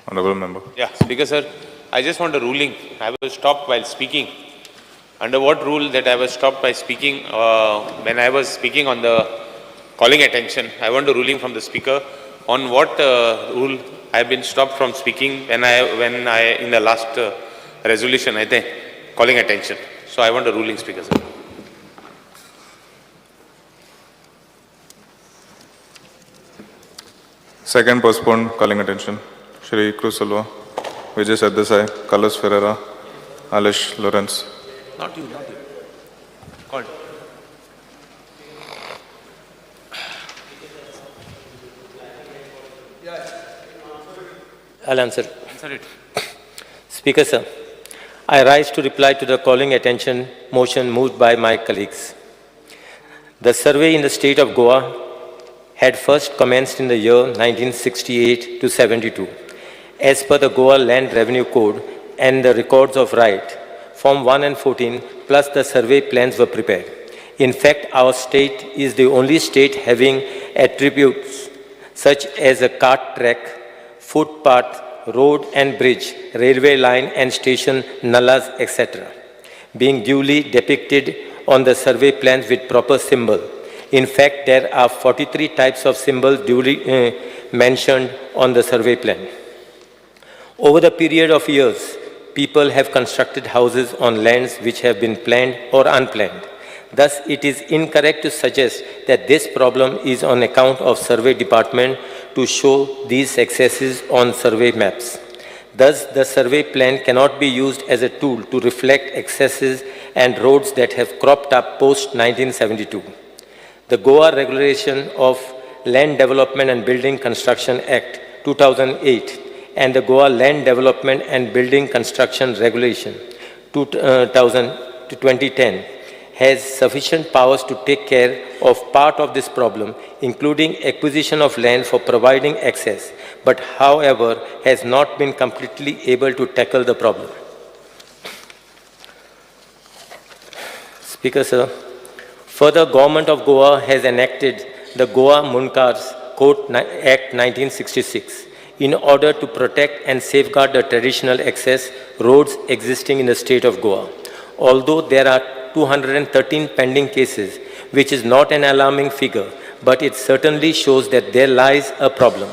Honorable Member. Yeah, Speaker sir, I just want a ruling. I was stopped while speaking. Under what rule that I was stopped by speaking when I was speaking on the calling attention? I want a ruling from the Speaker on what rule I have been stopped from speaking when I in the last resolution, I think, calling attention. So I want a ruling, Speaker sir. Second postponed, calling attention. Shri Cruz Silva, Vijay Sardesai, Carlos Ferreira, Alish Lawrence. Not you. Called. I'll answer. Answer it. Speaker sir, I rise to reply to the calling attention motion moved by my colleagues. The survey in the state of Goa had first commenced in the year 1968 to 72. As per the Goa Land Revenue Code and the records of right, Form 1 and 14 plus the survey plans were prepared. In fact, our state is the only state having attributes such as a cart track, footpath, road and bridge, railway line and station, nullas, etc., being duly depicted on the survey plans with proper symbol. In fact, there are 43 types of symbols duly mentioned on the survey plan. Over the period of years, people have constructed houses on lands which have been planned or unplanned. Thus, it is incorrect to suggest that this problem is on account of survey department to show these excesses on survey maps. Thus, the survey plan cannot be used as a tool to reflect excesses and roads that have cropped up post-1972. The Goa Regulation of Land Development and Building Construction Act 2008 and the Goa Land Development and Building Construction Regulation 2010 has sufficient powers to take care of part of this problem, including acquisition of land for providing access, but however has not been completely able to tackle the problem. Speaker sir, further, Government of Goa has enacted the Goa Munkars Court Act 1966 in order to protect and safeguard the traditional access roads existing in the state of Goa. Although there are 213 pending cases, which is not an alarming figure, but it certainly shows that there lies a problem.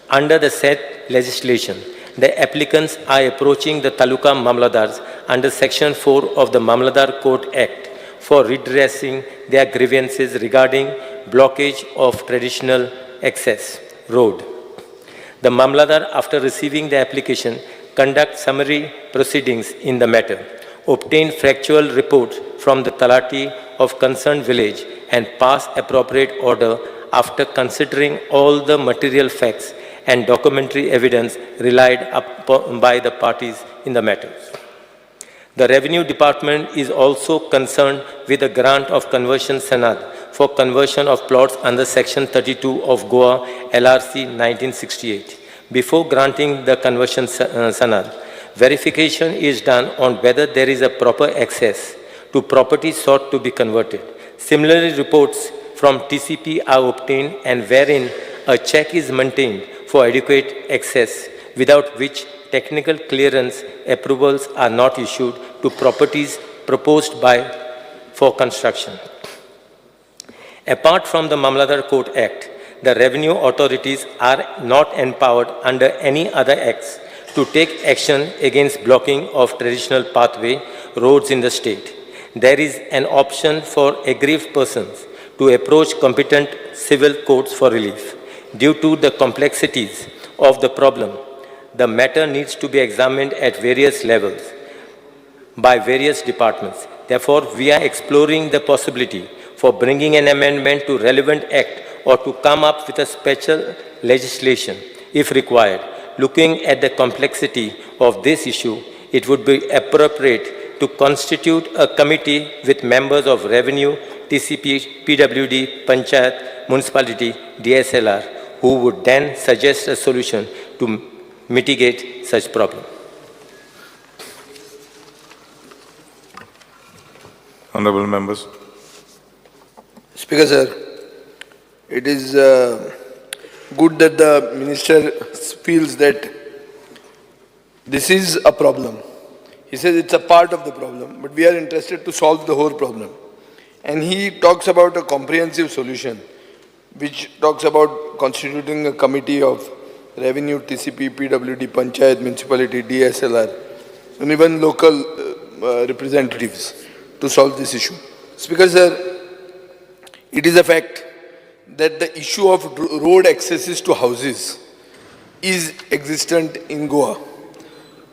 Under the said legislation, the applicants are approaching the Taluka Mamladars under Section 4 of the Mamladar Court Act for redressing their grievances regarding blockage of traditional access road. The Mamladar, after receiving the application, conduct summary proceedings in the matter, obtain factual reports from the Talati of concerned village and pass appropriate order after considering all the material facts and documentary evidence relied upon by the parties in the matter. The Revenue Department is also concerned with the grant of conversion sanad for conversion of plots under Section 32 of Goa LRC 1968. Before granting the conversion sanad, verification is done on whether there is a proper access to property sought to be converted. Similarly, reports from TCP are obtained and wherein a check is maintained for adequate access, without which technical clearance approvals are not issued to properties proposed for construction. Apart from the Mamladar Court Act, the revenue authorities are not empowered under any other acts to take action against blocking of traditional pathway roads in the state. There is an option for aggrieved persons to approach competent civil courts for relief. Due to the complexities of the problem, the matter needs to be examined at various levels by various departments. Therefore, we are exploring the possibility for bringing an amendment to relevant act or to come up with a special legislation if required. Looking at the complexity of this issue, it would be appropriate to constitute a committee with members of Revenue, TCP, PWD, Panchayat, Municipality, DSLR, who would then suggest a solution to mitigate such problem. Honorable members. Speaker sir, it is good that the minister feels that this is a problem. He says it's a part of the problem, but we are interested to solve the whole problem. And he talks about a comprehensive solution, which talks about constituting a committee of revenue, TCP, PWD, Panchayat, municipality, DSLR, and even local representatives to solve this issue. Speaker sir, it is a fact that the issue of road accesses to houses is existent in Goa.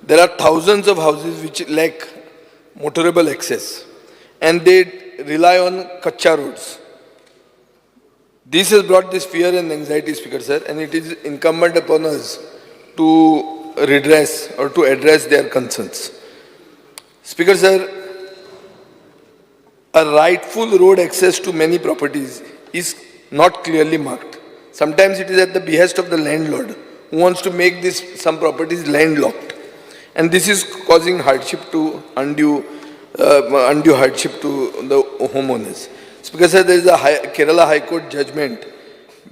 There are thousands of houses which lack motorable access and they rely on kacha roads. This has brought this fear and anxiety, Speaker sir, and it is incumbent upon us to redress or to address their concerns. Speaker sir, a rightful road access to many properties is not clearly marked. Sometimes it is at the behest of the landlord who wants to make some properties landlocked. And this is causing hardship to undue hardship to the homeowners. Speaker sir, there is a Kerala High Court judgment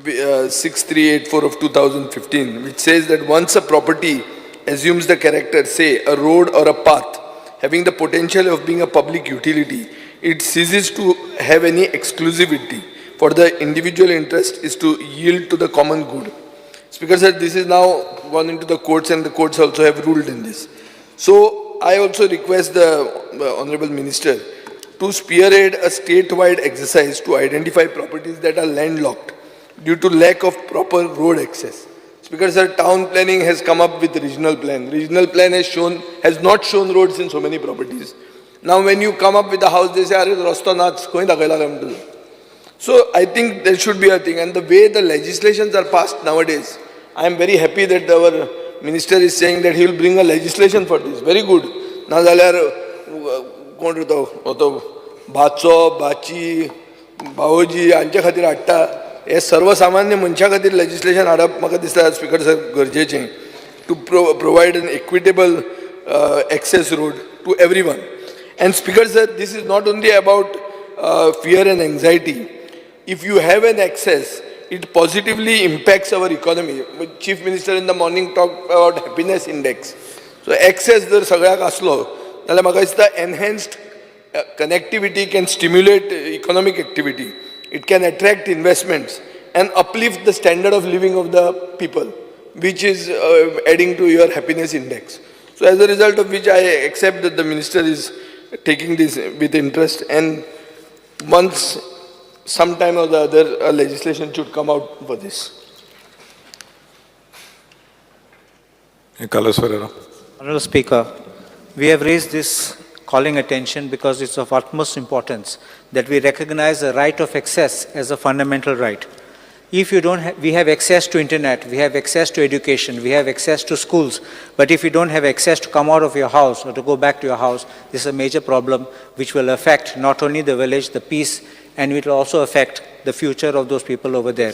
6384 of 2015 which says that once a property assumes the character, say a road or a path, having the potential of being a public utility, it ceases to have any exclusivity for the individual interest is to yield to the common good. Speaker sir, this is now gone into the courts and the courts also have ruled in this. So I also request the Honorable Minister to spearhead a statewide exercise to identify properties that are landlocked due to lack of proper road access. Speaker sir, town planning has come up with regional plan. Regional plan has not shown roads in so many properties. Now when you come up with a house, they say, "Are rasta naats koi dagaila." So I think there should be a thing, and the way the legislations are passed nowadays, I am very happy that our minister is saying that he will bring a legislation for this. Very good. Now कोण भाचो, भाची, भावोजी हांचे खातीर हाडटा हे सर्वसामान्य मनशा खातीर legislation हाडप म्हाका दिसता स्पीकर सर गरजेचें to provide an equitable access road to everyone. And Speaker sir, this is not only about fear and anxiety. If you have an access, it positively impacts our economy. Chief Minister in the morning talked about happiness index. So access जर सगळ्याक आसलो जाल्यार म्हाका दिसता enhanced connectivity can stimulate economic activity. It can attract investments and uplift the standard of living of the people, which is adding to your happiness index. So as a result of which I accept that the minister is taking this with interest, and once sometime or the other legislation should come out for this. Carlos Ferreira. Honourable Speaker, we have raised this calling attention because it's of utmost importance that we recognize the right of access as a fundamental right. If you don't we have access to internet, we have access to education, we have access to schools, but if you don't have access to come out of your house or to go back to your house, this is a major problem which will affect not only the village, the peace, and it will also affect the future of those people over there.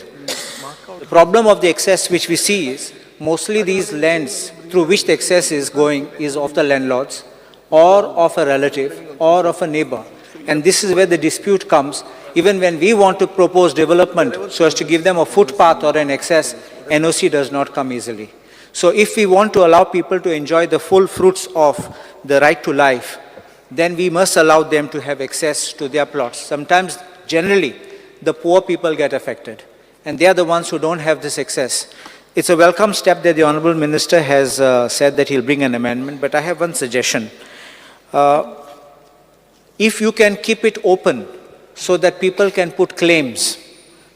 The problem of the access which we see is mostly these lands through which the access is going is of the landlords or of a relative or of a neighbor. And this is where the dispute comes. Even when we want to propose development so as to give them a footpath or an access, NOC does not come easily. So if we want to allow people to enjoy the full fruits of the right to life, then we must allow them to have access to their plots. Sometimes, generally, the poor people get affected, and they are the ones who don't have this access. It's a welcome step that the Honourable Minister has said that he'll bring an amendment, but I have one suggestion. If you can keep it open so that people can put claims,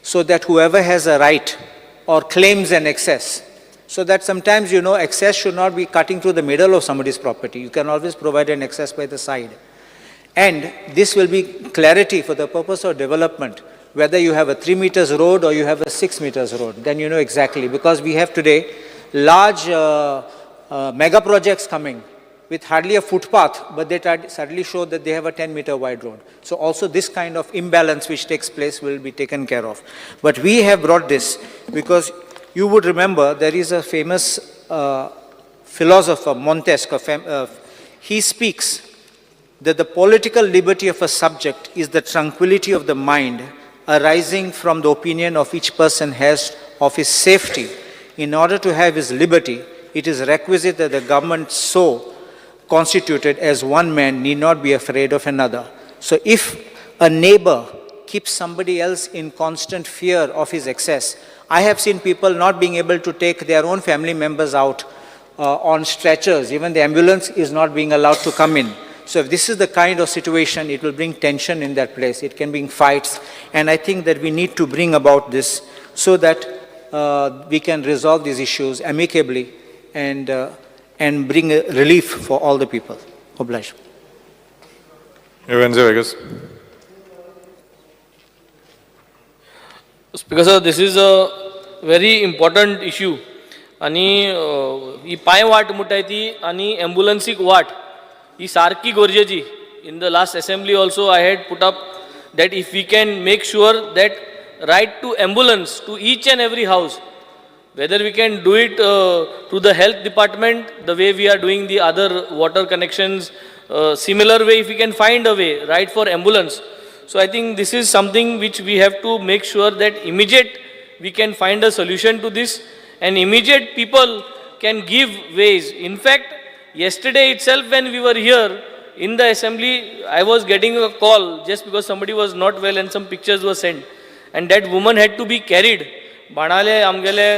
so that whoever has a right or claims an access, so that sometimes, you know, access should not be cutting through the middle of somebody's property. You can always provide an access by the side. And this will be clarity for the purpose of development, whether you have a 3 meters road or you have a 6 meters road, then you know exactly. Because we have today large mega projects coming with hardly a footpath, but they suddenly show that they have a 10-meter wide road. So also this kind of imbalance which takes place will be taken care of. But we have brought this because you would remember there is a famous philosopher, Montesquieu. He speaks that the political liberty of a subject is the tranquility of the mind arising from the opinion of each person has of his safety. In order to have his liberty, it is requisite that the government so constituted as one man need not be afraid of another. So if a neighbor keeps somebody else in constant fear of his excess, I have seen people not being able to take their own family members out on stretchers. Even the ambulance is not being allowed to come in. So if this is the kind of situation, it will bring tension in that place. It can bring fights. And I think that we need to bring about this so that we can resolve these issues amicably and bring a relief for all the people. Oblige. Evanze Vegas. Speaker sir, this is a very important issue. आणि ही पांय वाट म्हणटाय ती आनी एम्बुलन्सीक वाट ही सारकी गरजेची. In the last assembly also I had put up that if we can make sure that right to ambulance to each and every house, whether we can do it to the health department the way we are doing the other water connections, similar way if we can find a way right for ambulance. So I think this is something which we have to make sure that immediate we can find a solution to this, and immediate people can give ways. In fact, yesterday itself when we were here in the assembly, I was getting a call just because somebody was not well and some pictures were sent, and that woman had to be carried. बाणाले आमगेले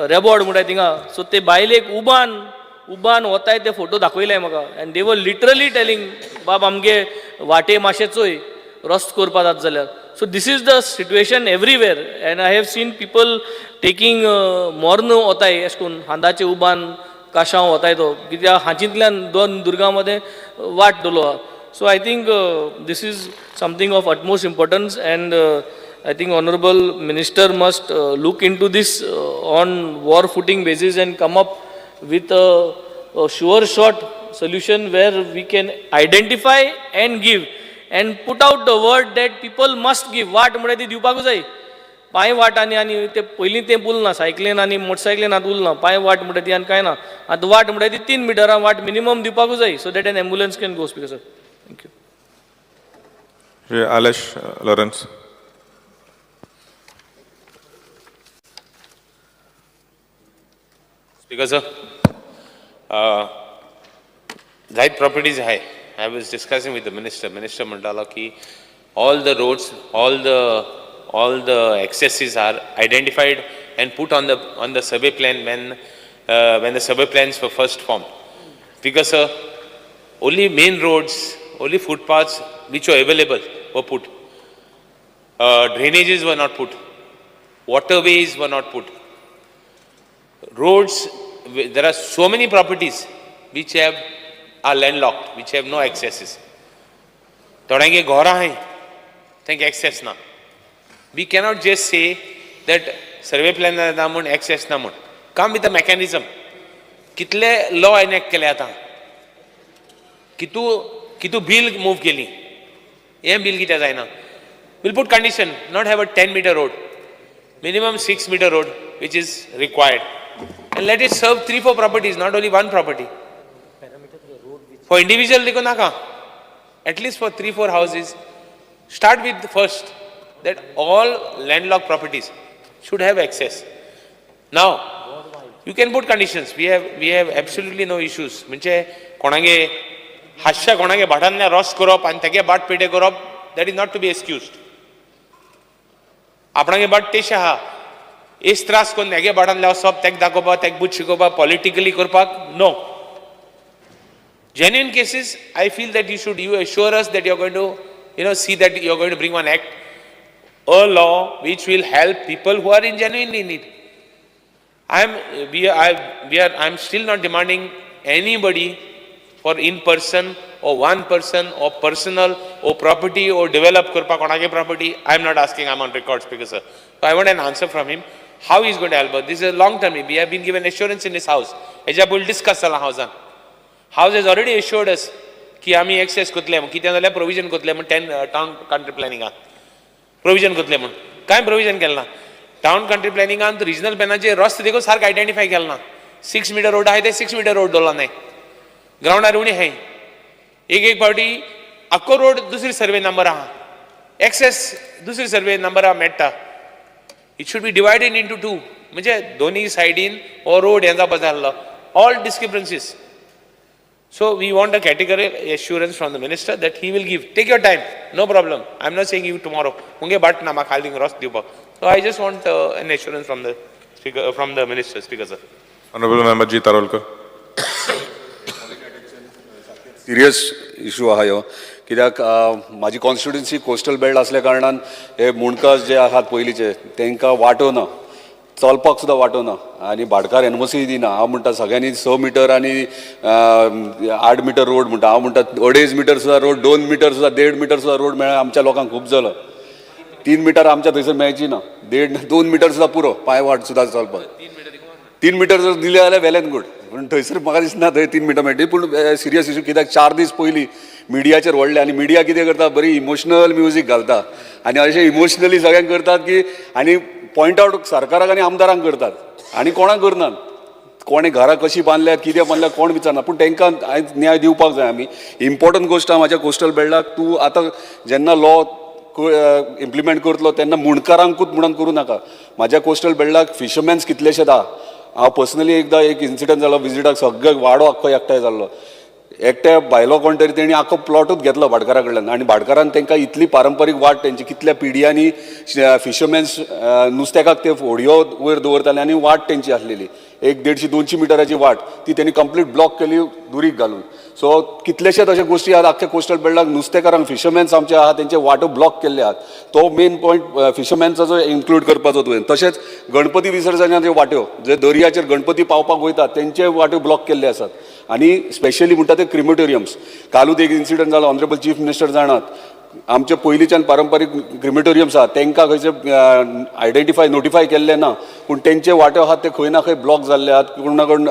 रेबॉर्ड म्हणटाय थिंगा, सो ते बायलेक उबान वताय ते photo दाखयले म्हाका, and they were literally telling बाब आमगे वाटे मातशे चोय रस्त करपा जाता जाल्यार. So this is the situation everywhere, and I have seen people taking मोर्न वताय अशें करून हांदाचे उबान काशांव वताय तो, कित्याक हांचींतल्यान दोन दुर्गा मध्ये वाट दवरलो. So I think this is something of utmost importance, and I think Honorable Minister must look into this on war footing basis and come up with a sure shot solution where we can identify and give and put out the word that people must give. वाट म्हणटा ती दिवपाकूच जाय. पांय वाट आनी ते पयलीं तें उरना, सायकलेन आनी मोटरसायकलेन आतां उरना, पांय वाट म्हणटा ती आनी कांय ना. आतां वाट म्हणटा ती 3 मिटरां वाट मिनिमम दिवपाकूच जाय, so that an ambulance can go. Speaker sir, thank you. Shri Alish Lawrence. Speaker sir, Zahid properties hai. I was discussing with the minister Mandala ki all the roads, all the excesses are identified and put on the survey plan when the survey plans were first formed. Because only main roads, only footpaths which were available were put. Drainages were not put. Waterways were not put. Roads, there are so many properties which are landlocked, which have no accesses. Thodange gora hai, think access na. We cannot just say that survey plan na mun access na mun. Come with a mechanism. Kitle law enact kele ata. Kitu bill move keli. Ye bill kita zaina. We'll put condition, not have a 10-meter road. Minimum 6-meter road, which is required. And let it serve 3-4 properties, not only one property. For individual, dekho naka. At least for 3-4 houses, start with the first, that all landlocked properties should have access. Now, you can put conditions. We have absolutely no issues. Minche konage hasha konage bhatanne rost korop and tege bat pete korop, that is not to be excused. आपणागे बाट तेशे आहा, S त्रास कोण नेगे बाडान लावप, तेक दाखोवपाक, तेक booth शिकोवपाक, politically करपाक, no. Genuine cases, I feel that you assure us that you are going to, see that you are going to bring one act, a law which will help people who are in genuinely need. I'm still not demanding anybody for in-person or one person or personal or property or develop kurpa konage property. I'm not asking, I'm on record, Speaker sir. So I want an answer from him. How he's going to help us. This is a long term. We have been given assurance in this house. Ejab will discuss ala house. House has already assured us ki ami access kutle ki tyanale provision kutle 10 town country planning provision kutle काय provision केलना town country planning and regional पेनाचे रस्त देखो सारख identify केलना 6 meter road आहे ते 6 meter road दोला नाही ground Aruni आहे एक party अक्को road दुसरी survey number आहा एक्सेस दुसरी सर्वे नंबर आहा Metta it should be divided into 2 म्हणजे दोन्ही साइडीन ओ रोड यांचा बजारलो all discrepancies. So we want a categorical assurance from the minister that he will give. Take your time, no problem. I'm not saying you tomorrow. So I just want an assurance from the speaker, from the minister, Speaker sir. Honorable Member G. Tarolkar. Serious issue आहा ह्यो कित्याक म्हाजी constituency coastal belt असल्या कारणान हे मुणकास जे आहात पयलींचे तांकां वाटो ना, चलपाक सुद्दां वाटो ना आनी भाटकार एनओसी दिना. हांव म्हणटा सगळ्यांनी 6 मीटर आनी 8 मीटर रोड म्हणटा, हांव म्हणटा 2.5 मीटर सुद्दां रोड, 2 मीटर सुद्दां 1.5 मीटर सुद्दां रोड मेळ्ळा आमच्या लोकांक खूब जालो. 3 मीटर आमच्या थंयसर मेळची ना, 2 मीटर सुद्दां पुरो पांय वाट सुद्दां चलपाक. 3 मीटर जर दिले जाल्यार वेल एंड गूड, पूण थंयसर म्हाका दिसना थंय 3 मीटर मेळटली. पूण सिरियस इशू कित्याक 4 दीस पयलीं मिडियाचेर व्हडले आनी मिडिया कितें करता, बरी इमोशनल म्युजीक घालता आनी अशें इमोशनली सगळ्यांक करतात की आनी पॉयंट आवट सरकाराक आनी आमदारांक करतात आनी कोणाक करनात. कोणें घरां कशीं बांदल्यात, कितें बांदल्यात कोण विचारना. पूण तांकां आयज न्याय दिवपाक जाय आमी. इम्पॉर्टंट गोश्ट आहा म्हाज्या कोस्टल बेल्टाक, तूं आतां जेन्ना लॉ इम्प्लिमेंट करतलो तेन्ना मुणकारांकूच म्हणून करूं नाका. म्हाज्या कोस्टल बेल्टाक फिशरमॅन्स कितलेशेच आहा. हांव पर्सनली एकदां एक इन्सिडंट जालो विजिटाक, सगळे वाडो आख्खो एकठांय जाल्लो. एकट्या भायलो कोण तरी तेणी आख्खो प्लॉटूच घेतलो भाटकारा कडल्यान आनी भाटकारान तांकां इतली पारंपारीक वाट तेंची कितल्या पिढयांनी फिशरमॅन्स नुस्तेकाक ते व्हडयो वयर दवरताले आनी वाट तेंची आसलेली 150-200 मिटराची वाट, ती तेणी कंप्लीट ब्लॉक केली दुरीक घालून. सो कितलेशेच अशे गोश्टी आहात आख्ख्या कोस्टल बेल्टाक. नुस्तेकारांक फिशरमॅन्स आमचे आहात तेंचे वाटो ब्लॉक केल्ले आहात. तो मेन पॉयंट फिशरमॅन्साचो इन्क्लूड करपाचो तुवें. तशेंच गणपती विसर्जनाच्यो वाट्यो, जे दर्याचेर गणपती पावपाक वयतात तेंचे वाट्यो ब्लॉक केल्ले आसात. आनी स्पेशली म्हणटा ते क्रिमेटोरियम्स. कालूच एक इन्सिडंट जालो, ऑनरेबल चीफ मिनिस्टर जाणात, आमचे पयलींच्यान पारंपारीक क्रिमेटोरियम्स आहात तांकां खंयचे नोटिफाय केल्ले ना, पूण तेंचे वाट्यो आहात ते खंय ना खंय ब्लॉक जाल्ले आहात. कोण ना कोण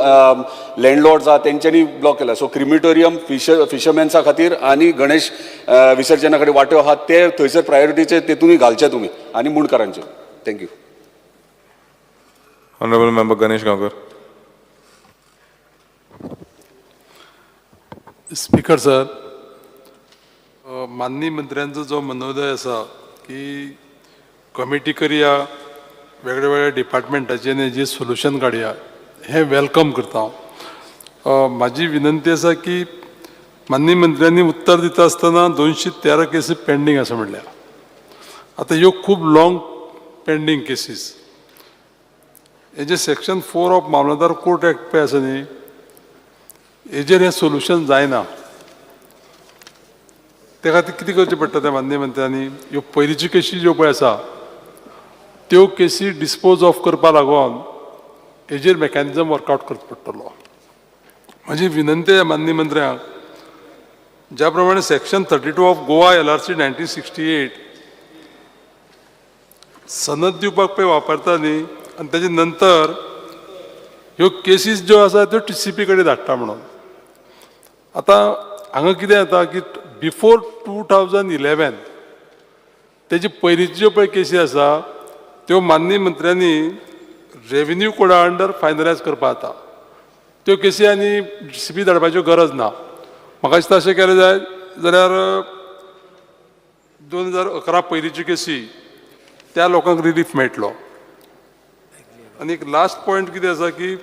लँडलॉर्ड्स आहात तेंच्यांनी ब्लॉक केला. सो क्रिमेटोरियम फिशरमॅन्सा खातीर आनी गणेश विसर्जना कडेन वाट्यो आहात ते थंयसर प्रायोरिटीचे तेतूनय घालचे तुमी आनी मुणकारांचे. Thank you. Honorable Member Ganesh Gaonkar. Speaker sir, माननीय मंत्र्यांचो जो मनोदय आसा की कमिटी करया, वेगळ्या वेगळ्या डिपार्टमेंटाचे जी सोल्युशन काडया, हें वेलकम करता हांव. म्हाजी विनंती आसा की माननीय मंत्र्यांनी उत्तर दिता आसतना 213 केसी पेंडींग आसा म्हणल्या. आतां ह्यो खूब लॉंग पेंडींग केसीस. हेजे section 4 of mamlatdar court act पळय आसा न्ही, हेजेर हें सोल्युशन जायना. त्या खातीर कितें करचें पडटा त्या माननीय मंत्र्यांनी, ह्यो पयलींच्यो केसी ज्यो पळय आसा त्यो केसी डिस्पोज ऑफ करपा लागून हेजेर मेकॅनिझम वर्कआवट करचो पडटलो. म्हाजी विनंती आहे माननीय मंत्र्यांक, ज्या प्रमाणे सेक्शन 32 ऑफ गोवा LRC 1968 सनद दिवपाक पळय वापरता न्ही, आनी तेजे नंतर ह्यो केसीस ज्यो आसा त्यो TCP कडेन धाडटा म्हणून. आतां हांगा कितें जाता की बिफोर 2011 तेजे पयलींच्यो ज्यो पळय केसी आसा त्यो माननीय मंत्र्यांनी रेव्हेन्यू कोडा अंडर फायनलायज करपा जाता. त्यो केसी आनी TCP धाडपाची गरज ना. म्हाका दिसता अशें केलें जाय जाल्यार 2011 पयलींच्यो केसी त्या लोकांक रिलीफ मेळटलो. आनी एक लास्ट पॉयंट कितें आसा की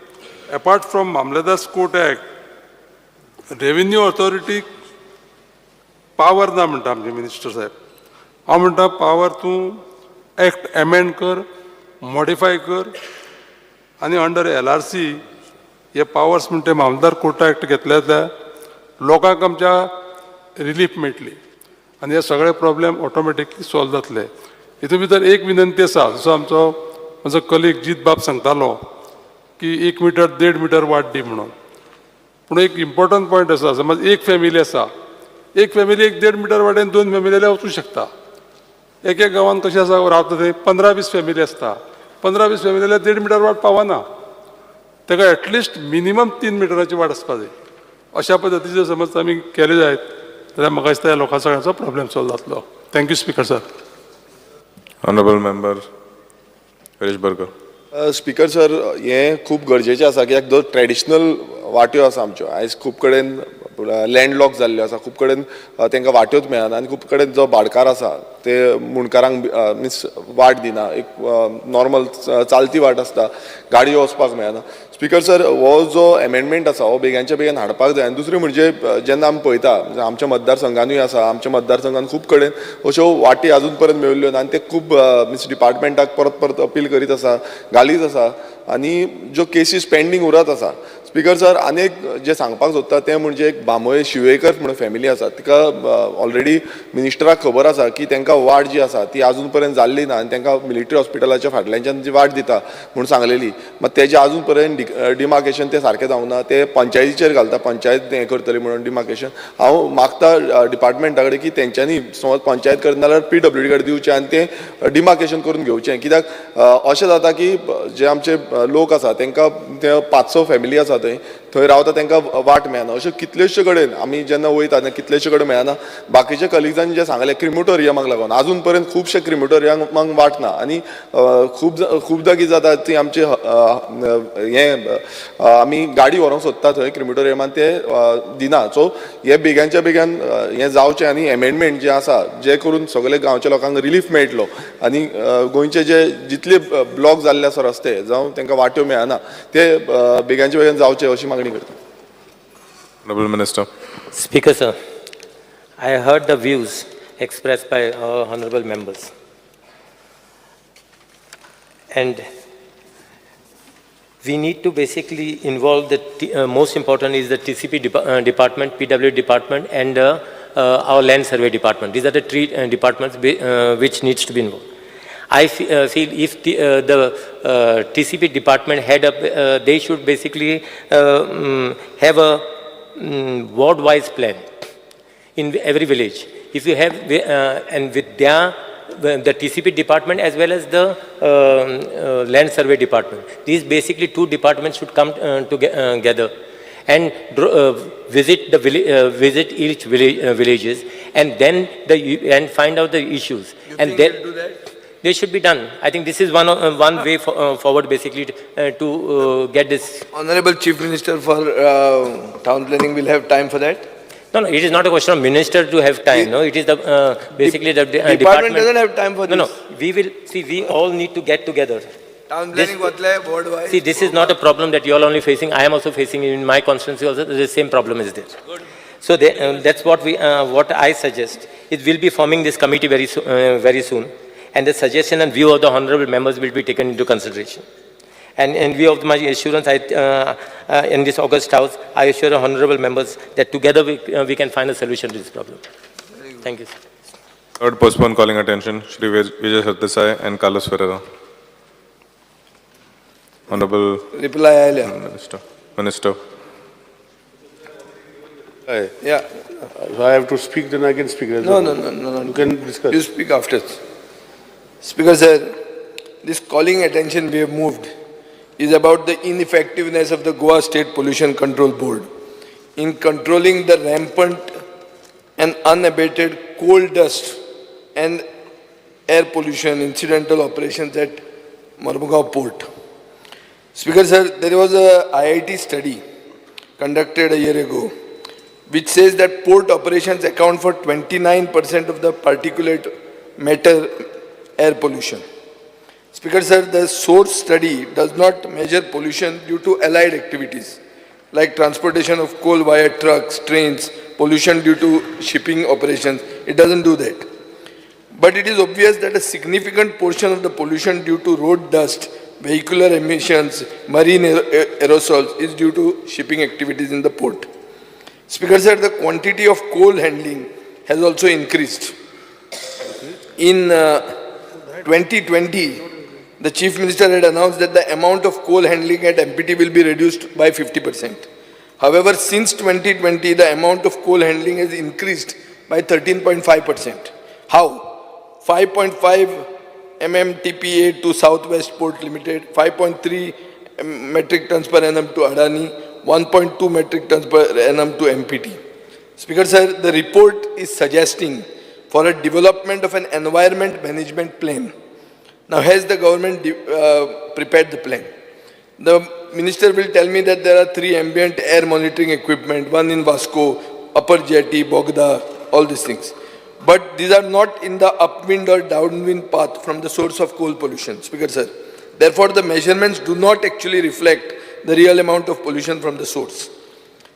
अपार्ट फ्रॉम मामलेदार कोर्ट एक्ट, रेव्हेन्यू ऑथॉरिटीक पावर ना म्हणटा आमचे मिनिस्टर साहेब. हांव म्हणटा पावर तूं एक्ट एमेंड कर, मॉडिफाय कर आनी अंडर LRC हे पावर्स म्हणटा ते मामलेदार कोर्टा एक्ट घेतले जाल्यार लोकांक आमच्या रिलीफ मेळटली आनी हे सगळे प्रॉब्लेम ऑटोमॅटिकली सॉल्व जातले. हितून भितर एक विनंती आसा, जसो आमचो म्हजो कलीग जीत बाब सांगतालो की 1 मीटर 1.5 मीटर वाट दी म्हणून. पूण एक इम्पॉर्टंट पॉयंट आसा, समज एक फॅमिली आसा, एक फॅमिली 1.5 मीटर वाटेन 2 फॅमिली जाल्यार वचूंक शकता. एक गांवांत कशें आसा रावता थंय 15-20 फॅमिली आसता, 15-20 फॅमिली जाल्यार 1.5 मीटर वाट पावना. ताका एटलिस्ट मिनिमम 3 मिटराची वाट आसपा जाय. अशा पद्दतीचे समज आमी केले जायत जाल्यार म्हाका दिसता ह्या लोकां सगळ्यांचो प्रॉब्लेम सॉल्व जातलो. Thank you speaker sir. Honorable Member Harish Barkar. Speaker sir, हें खूब गरजेचें आसा कित्याक जो ट्रेडिशनल वाट्यो आसा आमच्यो आयज खूब कडेन लँडलॉक जाल्ल्यो आसा, खूब कडेन तांकां वाट्योच मेळना आनी खूब कडेन जो भाटकार आसा ते मुणकारांक मिन्स वाट दिना. एक नॉर्मल चालती वाट आसता, गाडयो वचपाक मेळना. स्पीकर सर, हो जो अमेंडमेंट आसा हो बेगांच्या बेगीन हाडपाक जाय. आनी दुसरी म्हणजे जेन्ना आमी पळयता आमच्या मतदारसंघानूय आसा, आमच्या मतदारसंघान खूब कडेन अश्यो वाटी आजून पर्यंत मेळिल्ल्यो ना आनी ते खूब डिपार्टमेंटाक परत परत अपील करीत आसा, घालीत आसा आनी ज्यो केसीस पेंडींग उरत आसा. स्पीकर सर, आनीक जे सांगपाक सोदता तें म्हणजे एक बांबोये शिवेकर म्हणून फॅमिली आसा, तिका ऑलरेडी मिनिस्टराक खबर आसा की तांकां वाड जी आसा ती आजून पर्यंत जाल्ली ना आनी तांकां मिलिटरी हॉस्पिटलाच्या फाटल्यानच्यान जी वाड दिता म्हूण सांगलेली. मात तेजें आजून पर्यंत डिमार्केशन तें सारकें जावना. ते पंचायतीचेर घालता, पंचायत हें करतली म्हणून डिमार्केशन. हांव मागता डिपार्टमेंटा कडेन की तेंच्यांनी समज पंचायत करना जाल्यार PWD कडेन दिवचें आनी तें डिमार्केशन करून घेवचें. कित्याक अशें जाता की जे आमचे लोक आसा तांकां ते 500 फॅमिली आसा थंय रावता तांकां वाट मेळना. अश्यो कितलेशे कडेन आमी जेन्ना वयता तेन्ना कितलेशे कडेन मेळना. बाकीच्या कलिग्जांनी जे सांगलें क्रिमिटोरियमाक लागून आजून पर्यंत खुबशे क्रिमिटोरियमाक वाट ना. आनी खुबदां कितें जाता ती आमची हें आमी गाडी व्हरोंक सोदता थंय क्रिमिटोरियमान ते दिना. सो हे बेगांच्या बेगान हें जावचें आनी एमेंडमेंट जें आसा जें करून सगळे गांवच्या लोकांक रिलीफ मेळटलो आनी गोंयचे जे जितले ब्लॉक जाल्ले आसा रस्ते जावं तांकां वाट्यो मेळना ते बेगांच्या बेगान जावचे अशी मागणी करता. Honorable Minister. Speaker, sir, I heard the views expressed by honorable members. And we need to basically involve the most important is the TCP department, PW department, and our land survey department. These are the three departments which needs to be involved. I feel if the TCP department head up, they should basically have a ward-wise plan in every village. If you have, and with the TCP department as well as the land survey department, these basically two departments should come together and visit each villages and then and find out the issues. And then do that? They should be done. I think this is one way forward basically to get this. Honorable Chief Minister for Town Planning will have time for that? No, it is not a question of minister to have time. No, it is the basically the department doesn't have time for this. No, we will see. We all need to get together. Town planning board wise. See, this is not a problem that you all only facing. I am also facing in my constituency. Also, the same problem is there. Good. So that's what I suggest. It will be forming this committee very soon. And the suggestion and view of the honorable members will be taken into consideration. And in view of my assurance, in this August House, I assure the honorable members that together we can find a solution to this problem. Thank you, sir. Third postpone calling attention, Shri Vijay Sardesai and Carlos Ferreira. Honorable Reply, Minister. Yeah. So I have to speak, then I can speak. No. You can discuss. You speak after. Speaker sir, this calling attention we have moved is about the ineffectiveness of the Goa State Pollution Control Board in controlling the rampant and unabated coal dust and air pollution incidental operations at Mormugao Port. Speaker sir, there was a IIT study conducted a year ago which says that port operations account for 29% of the particulate matter air pollution. Speaker sir, the source study does not measure pollution due to allied activities like transportation of coal via trucks, trains, pollution due to shipping operations. It doesn't do that. But it is obvious that a significant portion of the pollution due to road dust, vehicular emissions, marine aerosols is due to shipping activities in the port. Speaker sir, the quantity of coal handling has also increased. In 2020, the Chief Minister had announced that the amount of coal handling at MPT will be reduced by 50%. However, since 2020, the amount of coal handling has increased by 13.5%. How? 5.5 MMTPA to Southwest Port Limited, 5.3 metric tons per annum to Adani, 1.2 metric tons per annum to MPT. Speaker sir, the report is suggesting for a development of an environment management plan. Now, has the government prepared the plan? The minister will tell me that there are 3 ambient air monitoring equipment, one in Vasco, Upper Jetty, Bogda, all these things. But these are not in the upwind or downwind path from the source of coal pollution, Speaker sir. Therefore, the measurements do not actually reflect the real amount of pollution from the source.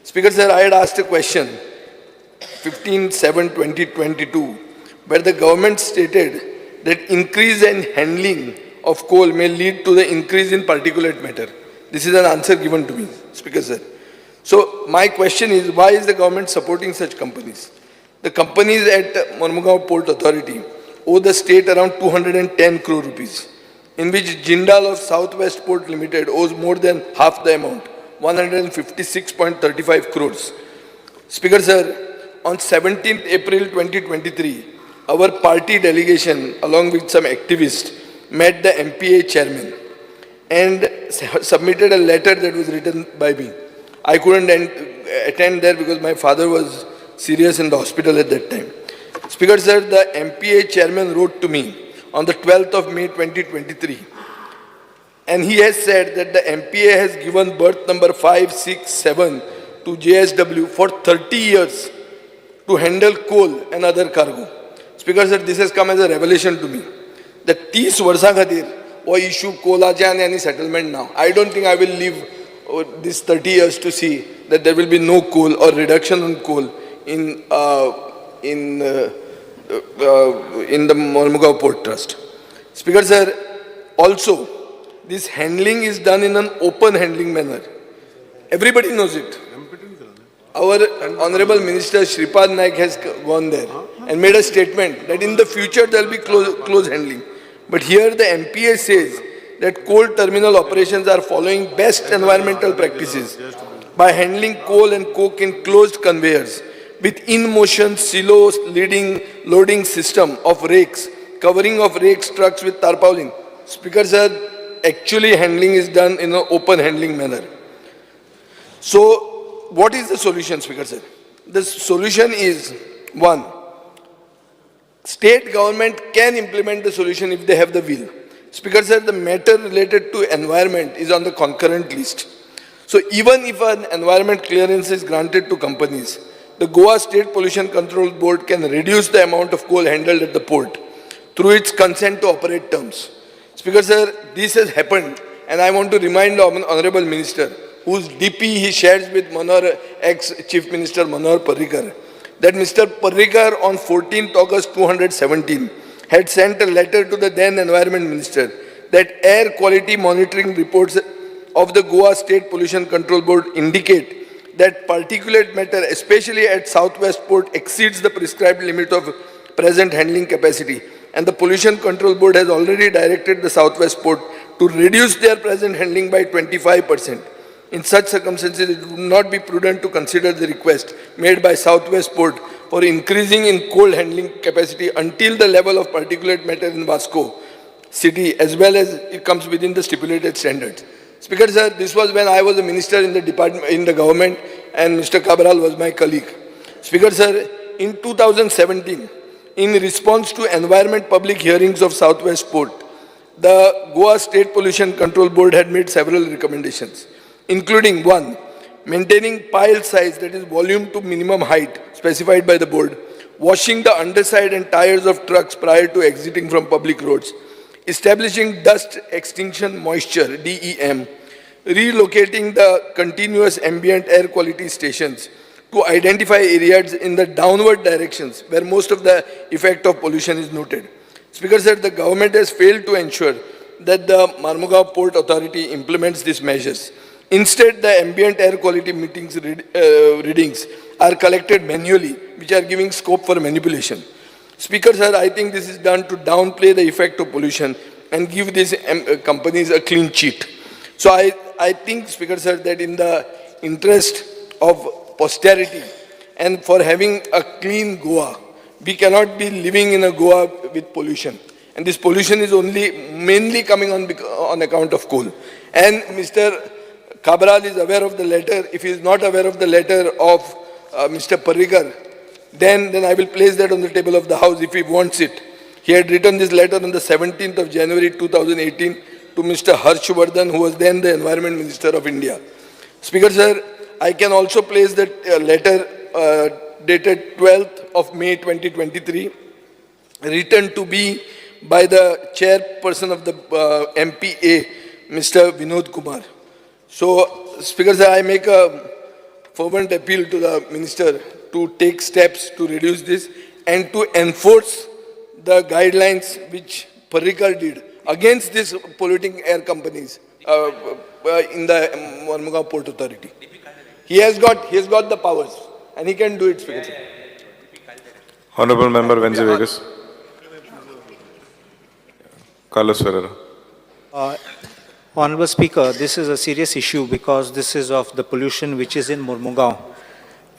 Speaker sir, I had asked a question 15/7/2022 where the government stated that increase in handling of coal may lead to the increase in particulate matter. This is an answer given to me, Speaker sir. So my question is, why is the government supporting such companies? The companies at Mormugao Port Authority owe the state around 210 crore rupees, in which Jindal of Southwest Port Limited owes more than half the amount, 156.35 crores. Speaker sir, on 17th April 2023, our party delegation, along with some activists, met the MPA chairman and submitted a letter that was written by me. I couldn't attend there because my father was serious in the hospital at that time. Speaker sir, the MPA chairman wrote to me on the 12th of May 2023, and he has said that the MPA has given berth number 5, 6, 7 to JSW for 30 years to handle coal and other cargo. Speaker sir, this has come as a revelation to me. The 30 वर्षा खातीर वो issue कोलाचे and any settlement now. I don't think I will live this 30 years to see that there will be no coal or reduction on coal in the Mormugao Port Trust. Speaker sir, also this handling is done in an open handling manner. Everybody knows it. Our Honorable Minister Shripad Naik has gone there and made a statement that in the future there will be close handling. But here the MPA says that coal terminal operations are following best environmental practices by handling coal and coke in closed conveyors with in-motion silos loading system of rakes, covering of rakes trucks with tarpaulin. Speaker sir, actually handling is done in an open handling manner. So what is the solution, Speaker sir? The solution is, one, state government can implement the solution if they have the will. Speaker sir, the matter related to environment is on the concurrent list. So even if an environment clearance is granted to companies, the Goa State Pollution Control Board can reduce the amount of coal handled at the port through its consent to operate terms. Speaker sir, this has happened, and I want to remind the Honorable Minister, whose DP he shares with ex-Chief Minister Manohar Parrikar, that Mr. Parrikar on 14th August 2017 had sent a letter to the then Environment Minister that air quality monitoring reports of the Goa State Pollution Control Board indicate that particulate matter, especially at Southwest Port, exceeds the prescribed limit of present handling capacity. And the Pollution Control Board has already directed the Southwest Port to reduce their present handling by 25%. In such circumstances, it would not be prudent to consider the request made by Southwest Port for increasing in coal handling capacity until the level of particulate matter in Vasco city, as well as it comes within the stipulated standards. Speaker sir, this was when I was a minister in the department, in the government, and Mr. Cabral was my colleague. Speaker sir, in 2017, in response to environment public hearings of Southwest Port, the Goa State Pollution Control Board had made several recommendations, including one, maintaining pile size, that is volume to minimum height specified by the board, washing the underside and tires of trucks prior to exiting from public roads, establishing dust extinction moisture, DEM, relocating the continuous ambient air quality stations to identify areas in the downward directions where most of the effect of pollution is noted. Speaker said the government has failed to ensure that the Mormugao Port Authority implements these measures. Instead, the ambient air quality readings are collected manually, which are giving scope for manipulation. Speaker sir, I think this is done to downplay the effect of pollution and give these companies a clean cheat. So I think, Speaker sir, that in the interest of posterity and for having a clean Goa, we cannot be living in a Goa with pollution. And this pollution is only mainly coming on account of coal. And Mr. Cabral is aware of the letter. If he is not aware of the letter of Mr. Parrikar, then I will place that on the table of the House if he wants it. He had written this letter on the 17th of January 2018 to Mr. Harshvardhan, who was then the Environment Minister of India. Speaker sir, I can also place that letter dated 12th of May 2023, written to be by the chairperson of the MPA, Mr. Vinod Kumar. So, Speaker sir, I make a fervent appeal to the minister to take steps to reduce this and to enforce the guidelines which Parrikar did against these polluting air companies in the Mormugao Port Authority. He has got the powers and he can do it, Speaker sir. Honorable Member Venzi Vegas. Carlos Ferreira. Honorable Speaker, this is a serious issue because this is of the pollution which is in Mormugao.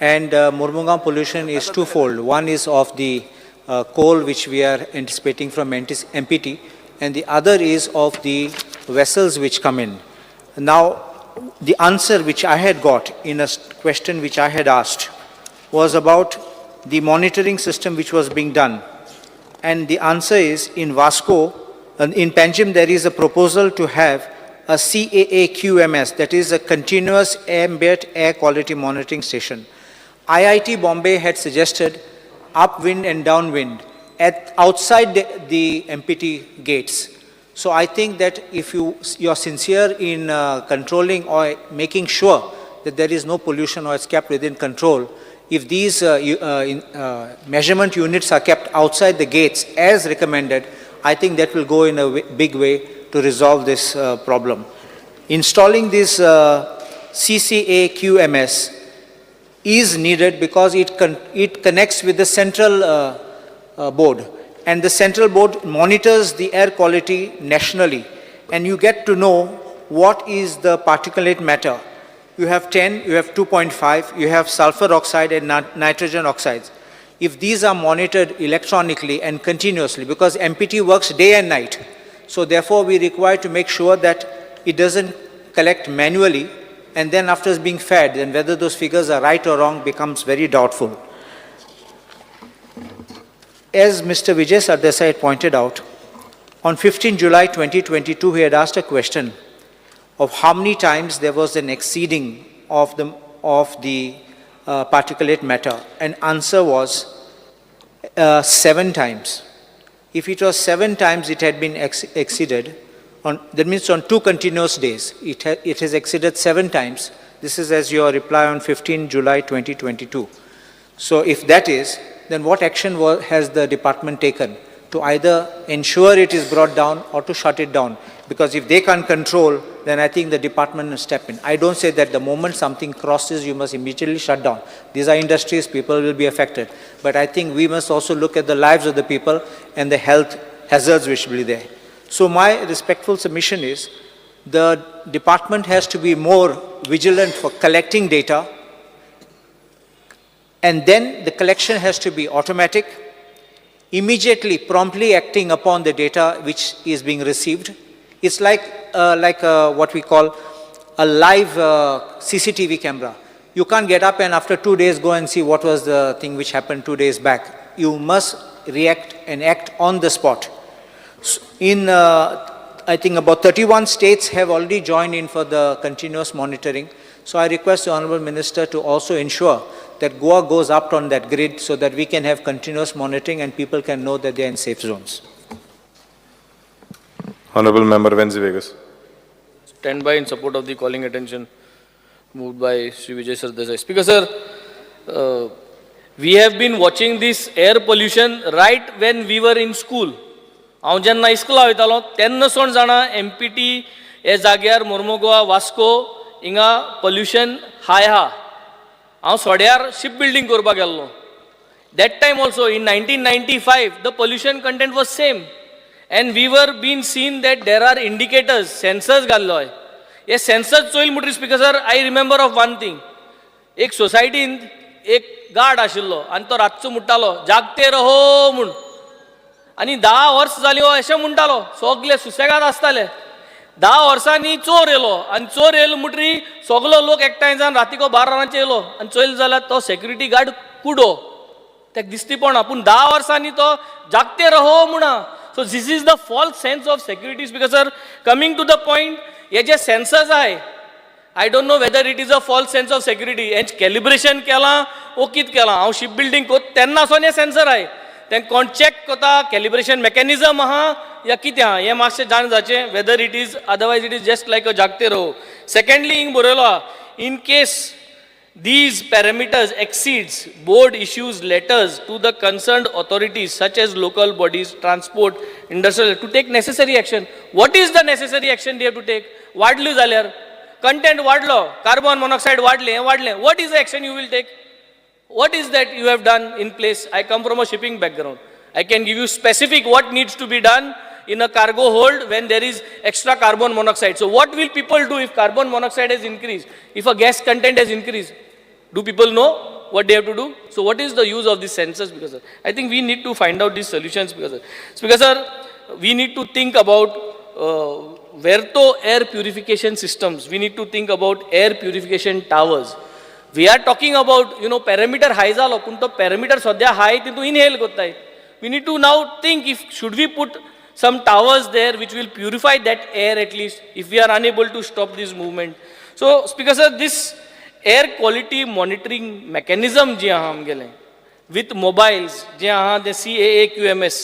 And Mormugao pollution is twofold. One is of the coal which we are anticipating from MPT, and the other is of the vessels which come in. Now, the answer which I had got in a question which I had asked was about the monitoring system which was being done. And the answer is in Vasco, in Panjim, there is a proposal to have a CAA-QMS, that is a continuous ambient air quality monitoring station. IIT Bombay had suggested upwind and downwind outside the MPT gates. So I think that if you are sincere in controlling or making sure that there is no pollution or it's kept within control, if these measurement units are kept outside the gates as recommended, I think that will go in a big way to resolve this problem. Installing this CCA QMS is needed because it connects with the central board, and the central board monitors the air quality nationally, and you get to know what is the particulate matter. You have 10, you have 2.5, you have sulfur oxide and nitrogen oxides. If these are monitored electronically and continuously, because MPT works day and night, so therefore we require to make sure that it doesn't collect manually, and then after being fed, then whether those figures are right or wrong becomes very doubtful. As Mr. Vijay Sardesai had pointed out, on 15 July 2022, he had asked a question of how many times there was an exceeding of the particulate matter, and answer was 7 times. If it was 7 times it had been exceeded, that means on 2 continuous days, it has exceeded 7 times. This is as your reply on 15 July 2022. So if that is, then what action has the department taken to either ensure it is brought down or to shut it down? Because if they can't control, then I think the department will step in. I don't say that the moment something crosses, you must immediately shut down. These are industries, people will be affected. But I think we must also look at the lives of the people and the health hazards which will be there. So my respectful submission is, the department has to be more vigilant for collecting data, and then the collection has to be automatic, immediately, promptly acting upon the data which is being received. It's like what we call a live CCTV camera. You can't get up and after 2 days go and see what was the thing which happened 2 days back. You must react and act on the spot. In, I think about 31 states have already joined in for the continuous monitoring. So I request the Honourable Minister to also ensure that Goa goes up on that grid so that we can have continuous monitoring and people can know that they are in safe zones. Honorable Member Venzi Vegas. Stand by in support of the calling attention moved by Sri Vijay Sardesai. Speaker sir, we have been watching this air pollution right when we were in school. हांव जेन्ना इस्कुला वयतालो तेन्नासून जाणा MPT हे जाग्यार Mormugao Vasco हिंगा pollution हाय हा. हांव सोड्यार ship building करपाक गेल्लो. That time also in 1995 the pollution content was same. And we were being seen that there are indicators, sensors घाल्लो आहे. हे sensors चोयल म्हणटरी speaker sir, I remember of one thing. एक सोसायटीन एक गार्ड आशिल्लो आनी तो रातचो म्हणटालो जागते रहो म्हूण. आनी 10 वर्स जालीं हो अशें म्हणटालो, सगळे सुसेगाद आसताले. 10 वर्सांनी चोर येयलो आनी चोर येयलो म्हणटरी सगलो लोक एकठांय जावन रातीको 12 रानांचेर येयलो आनी चोयल जाल्यार तो सेक्युरिटी गार्ड कुडो. ताका दिसती पडना, पूण 10 वर्सांनी तो जागते रहो म्हणा. So this is the false sense of security, because sir, coming to the point, ये जे sensors आहे, I don't know whether it is a false sense of security. And calibration केला, ओ कित केला. हांव शिप बिल्डिंग को तेन्नासून हे सेन्सर आहे. तें कोण चॅक कोता कॅलिब्रेशन मेकॅनिझम आहा या कितें आहा हें मातशें जाण जावचें whether it is otherwise it is just like a जागते रो. सेकंडली हिंग बरयलो आहा in case these parameters exceeds, board issues letters to the concerned authorities such as local bodies, transport, industrial to take necessary action. What is the necessary action they have to take? वाढली जाल्यार content वाढलो, carbon monoxide वाढले. What is the action you will take? What is that you have done in place? I come from a shipping background. I can give you specific what needs to be done in a cargo hold when there is extra carbon monoxide. So what will people do if carbon monoxide has increased? If a gas content has increased? Do people know what they have to do? So what is the use of these sensors? Because I think we need to find out these solutions because sir, we need to think about Varta air purification systems. We need to think about air purification towers. We are talking about, parameter high zalo, kunto parameter sadya high tintu inhale kottai. We need to now think if should we put some towers there which will purify that air at least if we are unable to stop this movement. So Speaker sir, this air quality monitoring mechanism जे आहा आमगेले with mobiles जे आहा the CAAQMS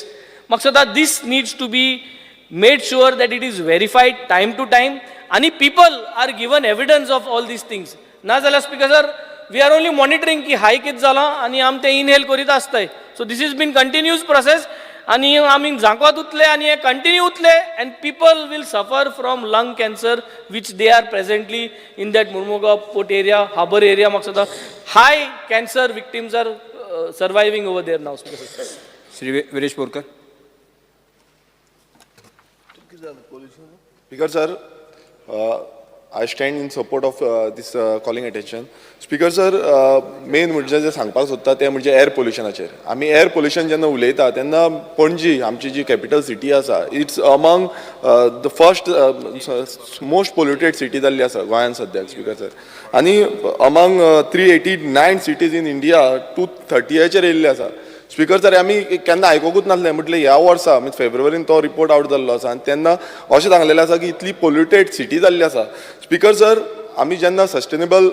मकसद this needs to be made sure that it is verified time to time and people are given evidence of all these things. ना जाल्यार Speaker sir, we are only monitoring की high कित जाला आणि आम ते inhale करीत आसताय. So this has been continuous process आणि आमी झांकत उतले आणि हे continue उतले and people will suffer from lung cancer which they are presently in that Murmuga port area, harbour area. मकसद high cancer victims are surviving over there now. Shri Viresh Borkar. Speaker sir, I stand in support of this calling attention. Speaker sir, main म्हणजे जे सांगपाक सोदता ते म्हणजे air पोल्युशनाचेर. आमी air pollution जेन्ना उलयता तेन्ना पणजी आमची जी कॅपिटल सिटी आसा it's among the first most polluted city जाल्ली आसा गोंयान सद्याक. स्पिकर सर आनी अमंग 389 सिटीज इन इंडिया 230चेर येयल्ले आसा. स्पिकर सर आमी केन्ना आयकोकूच नासलें म्हटलें ह्या वर्सा फेब्रुवारीन तो रिपोर्ट आउट जाल्लो आसा आनी तेन्ना अशें सांगलेलें आसा की इतली पोल्युटेड सिटी जाल्ली आसा. स्पिकर सर आमी जेन्ना सस्टेनेबल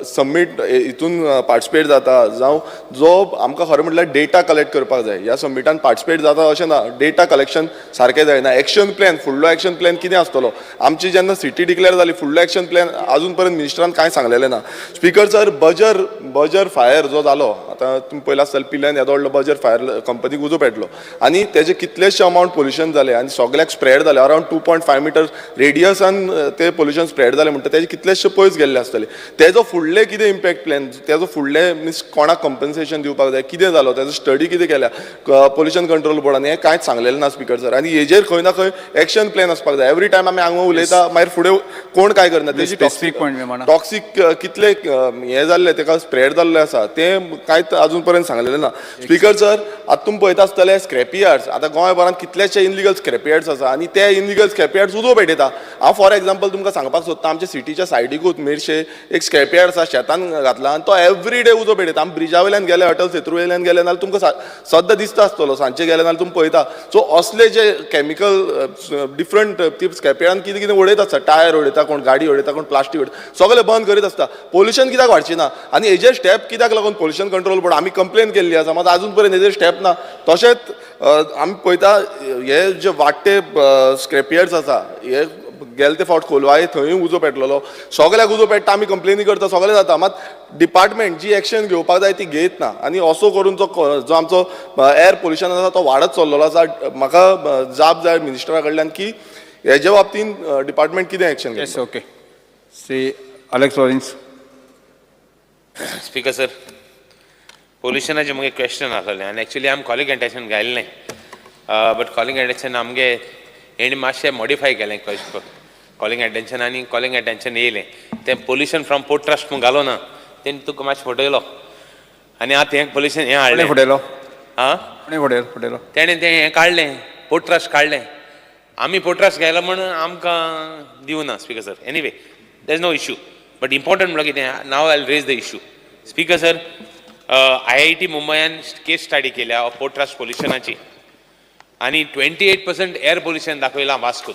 समीट हितून पार्टिसिपेट जाता जावं जो आमकां खरें म्हटल्यार डेटा कलेक्ट करपाक जाय ह्या समिटान पार्टिसिपेट जाता अशें ना. डेटा कलेक्शन सारकें जायना. एक्शन प्लॅन फुडलो एक्शन प्लॅन कितें आसतलो. आमची जेन्ना सिटी डिक्लेअर जाली फुडलो एक्शन प्लॅन आजून पर्यंत मिनिस्टरान कांय सांगलेलें ना. स्पिकर सर बजर फायर जो जालो आतां तुमी पयला आसतलें पिल्यान येदो व्हडलो बजर फायर कंपनीक उजो पेटलो आनी तेजे कितलेशे अमावंट पोल्युशन जालें आनी सगळ्याक स्प्रेड जालें. अरावंड 2.5 मीटर रेडियसान ते पोल्युशन स्प्रेड जालें म्हणटा तेजे कितलेशे पयस गेल्ले आसतले. तेजो फुडले कितें इम्पॅक्ट प्लॅन तेजो फुडले मिन्स कोणाक कंपन्सेशन दिवपाक जाय कितें जालो तेजो स्टडी कितें केल्या पोल्युशन कंट्रोल बोर्डान हें कांयच सांगलेलें ना. स्पिकर सर आनी हेजेर खंय ना खंय एक्शन प्लॅन आसपाक जाय. एवरी टायम आमी हांगा उलयता मागीर फुडें कोण काय करना. तेजी टॉक्सीक कितले हें जाल्ले तेका स्प्रेड जाल्ले आसा तें कांयच आजून पर्यंत सांगलेलें ना. स्पिकर सर आतां तुमी पळयता आसतले स्क्रॅप यार्ड्स आतां गोंयभरांत कितलेशे इनलिगल स्क्रॅप यार्ड्स आसा आनी ते इनलिगल स्क्रॅप यार्ड्स उजो पेटयता. हांव फॉर एग्जाम्पल तुमकां सांगपाक सोदता आमच्या सिटीच्या सायडीकूच मेरशे एक स्क्रॅप यार्ड आसा शेतान घातला आनी तो एवरी डे उजो पेटयता. आमी ब्रिजा वयल्यान गेले अटल सेतू वयल्यान गेले नाल्यार तुमकां सद्दां दिसता आसतलो सांजचे गेले नाल्यार तुमी पळयता. सो असले जे कॅमिकल डिफरंट ती स्क्रॅप यार्डान कितें कितें उडयता आसता टायर उडयता कोण गाडी उडयता कोण प्लास्टीक उडयता सगळें बंद करीत आसता. पोल्युशन कित्याक वाडची ना आनी हेजेर स्टेप कित्याक लागून पोल्युशन कंट्रोल बोर्ड आमी कंप्लेन केल्ली आसा मात आजून पर्यंत हेजेर स्टेप ना. तशेंच आमी पळयता हे जे वाडटे स्क्रॅप यार्ड्स आसा हे गेले ते फावट खोलवाय थंय उजो पेटलेलो सगळ्याक उजो पेट्टा आमी कंप्लेनी करता सगळें जाता मात डिपार्टमेंट जी एक्शन घेवपाक जाय ती घेयत ना. आनी असो करून जो आमचो एअर पोल्युशन आसा तो वाडत चल्लेलो आसा. म्हाका जाप जाय मिनिस्टरा कडल्यान की हेजे बाबतीन डिपार्टमेंट कितें एक्शन घेतलें. Okay Shri Alex Lawrence. Speaker sir पोल्युशनाचें मुगे क्वेश्चन आसलें आनी एक्चुली आमी कॉलिंग अटेंशन घायल्लें बट कॉलिंग अटेंशन आमगे हेणी मातशें मॉडिफाय केलें कॉलिंग अटेंशन आनी कॉलिंग अटेंशन येयलें तें पोल्युशन फ्रॉम पोर्ट ट्रस्ट म्हूण घालो ना तेणी तुका मातशें फटयलो आनी आतां हें पोल्युशन हें हाडलें फटयलो आं फटयलो तेणें तें हें काडलें पोर्ट ट्रस्ट काडलें. आमी पोर्ट ट्रस्ट घायलो म्हण आमकां दिवना. Speaker sir anyway there is no issue but important म्हणल्यार कितें नाव I will raise the issue. Speaker sir IIT मुंबयान केस स्टडी केल्या पोर्ट ट्रस्ट पोल्युशनाची आनी 28% एअर पोल्युशन दाखयलां वास्कोत.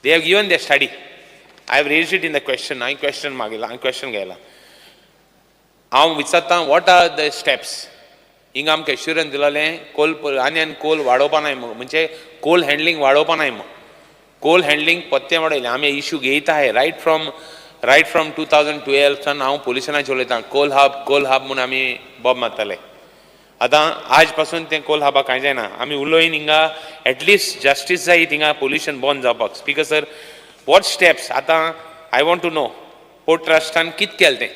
They have given the study. I have raised it in the question. हांवें क्वेश्चन मागिला हांवें क्वेश्चन घायला. हांव विचारता वॉट आर द स्टेप्स हिंगा आमकां एश्युरन्स दिलोलें कोल आनी कोल वाडोवपा नाय म्हणजे कोल हँडलिंग वाडोवपा नाय कोल हँडलिंग पत्ते वाडयलें आमी इश्यू घेयता आहे रायट फ्रॉम 2012 हांव पोलिशनाचेर उलयतां कोल हब म्हूण आमी बॉब मारताले आतां आज पासून तें कोल हबा कांय जायना आमी उलोवन हिंगा एटलिस्ट जस्टीस जाय थिंगा पोल्युशन बंद जावपाक स्पीकर सर वॉट स्टेप्स आतां I want to know port ट्रस्टान कितें केलें तें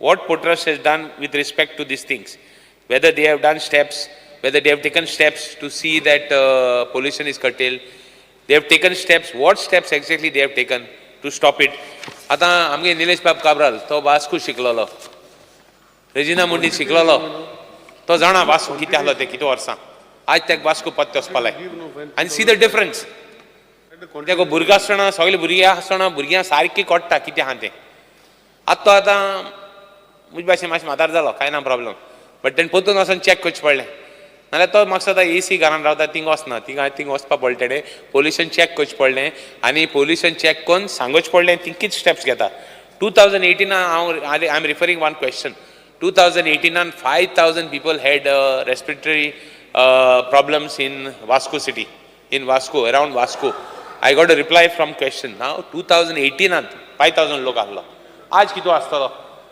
what port trust has done with respect to these things whether they have done steps, whether they have taken steps to see that pollution is curtailed, they have taken steps, what steps exactly they have taken to stop it. आता आमगे निलेश बाब काब्राल तो Vasco शिकलोलो Regina मुंडी शिकलोलो तो जाणा Vasco कितें आहलो तें कितें वर्सां आज तेका वास्को पत्ते वचपाक लाय आनी सी द डिफरन्स तेका भुरगो आसतना सगळे भुरगे आसतना भुरग्यां सारकी कोट्टा कितें आहा तें आतां म्हजे भाशेन मातशें म्हातार जालो कांय ना प्रॉब्लम बट तेणें पोतून वचून चॅक करचें पडलें नाल्यार तो म्हाका सदां एसी घरान रावता थिंग वचना थिंग वचपाक पडलें तेणें पोल्युशन चॅक करचें पडलें आनी पोल्युशन चॅक करून सांगचें पडलें थिंग कितें स्टेप्स घेता 2018 I am रिफरींग one question 2018 5,000 people had respiratory problems in Vasco city, in Vasco, around Vasco. I got a reply from question. Now 2018 5,000 लोक आसलो. आज कितलो आसतलो?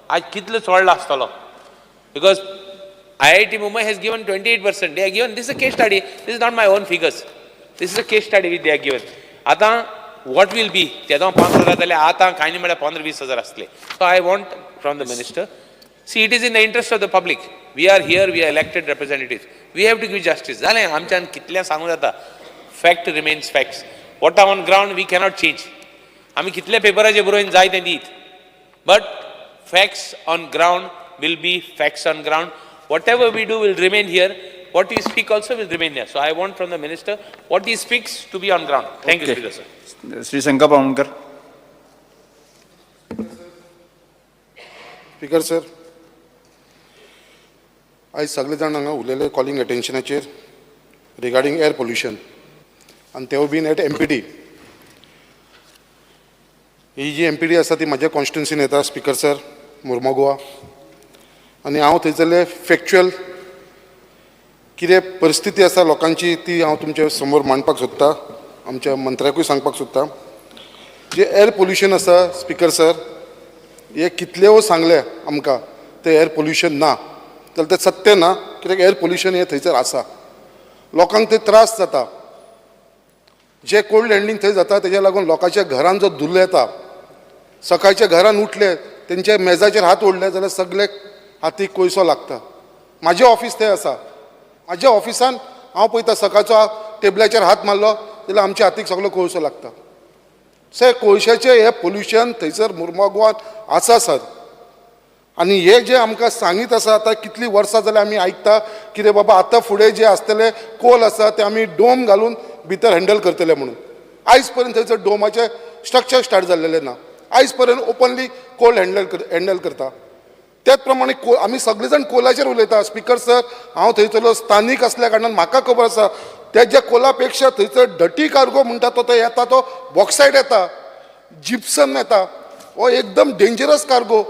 आज कितलो चोडलो आसतलो? Because IIT Mumbai has given 28%. They are given, this is a case study. This is not my own figures. This is a case study which they are given. आता what will be? तेदो 5,000 जाले आता कांय नाही म्हळ्यार 15-20,000 आसले. So I want from the minister, see, it is in the interest of the public. We are here, we are elected representatives. We have to give justice. जालें आमच्यान कितल्या सांगूं जाता. Fact remains facts. What are on ground we cannot change. आमी कितले पेपराचेर बरोवन जाय तें दीत. But facts on ground will be facts on ground. Whatever we do will remain here. What we speak also will remain here. So I want from the minister what he speaks to be on ground. Thank you, Speaker, sir. Sri Shankar Pamankar. Speaker, sir. I सगळे जाण हांगा उलयले calling अटेन्शनाचेर regarding air pollution आनी तेवूय been at MPD. ही जी MPD आसा ती म्हाज्या कॉन्स्टिट्युन्सीन येता स्पीकर सर मुर्मो गोवा आनी हांव थंयसरले फॅक्च्युअल कितें परिस्थिती आसा लोकांची ती हांव तुमचे समोर मांडपाक सोदतां आमच्या मंत्र्याकूय सांगपाक सोदतां. जे एअर पोल्युशन आसा स्पीकर सर हे कितलें सांगले आमकां तें एअर पोल्युशन ना जाल्यार तें सत्य ना कित्याक एअर पोल्युशन हें थंयसर आसा. लोकांक ते त्रास जाता. जे कोल्ड हँडलिंग थंय जाता तेज्या लागून लोकांच्या घरान जो धुल्लो येता सकाळच्या घरान उठले तेंच्या मेजाचेर हात ओडले जाल्यार सगळे हातीक कोयसो लागता. म्हाजें ऑफिस थंय आसा. म्हाज्या ऑफिसान हांव पळयता सकाळचो टेबलाचेर हात मारलो जाल्यार आमच्या हातीक सगळो कोळसो लागता. सर कोळशाचें हें पोल्युशन थंयसर मुर्मो गोवान आसा सर. आनी हे जे आमकां सांगीत आसा आतां कितलीं वर्सां जाल्यार आमी आयकता कितें बाबा आतां फुडें जे आसतले कोल आसा ते आमी डोम घालून भितर हँडल करतले म्हणून. आयज पर्यंत थंयसर डोमाचें स्ट्रक्चर स्टार्ट जाल्लेलें ना. आयज पर्यंत ओपनली कोल हँडल करता. त्याच प्रमाणे आमी सगळे जाण कोलाचेर उलयता. स्पीकर सर हांव थंयसरलो स्थानीक आसल्या कारणान म्हाका खबर आसा त्या कोला पेक्षा थंयसर डटी कार्गो म्हणटा तो येता तो बॉक्सायड येता जिप्सम येता हो एकदम डेंजरस कार्गो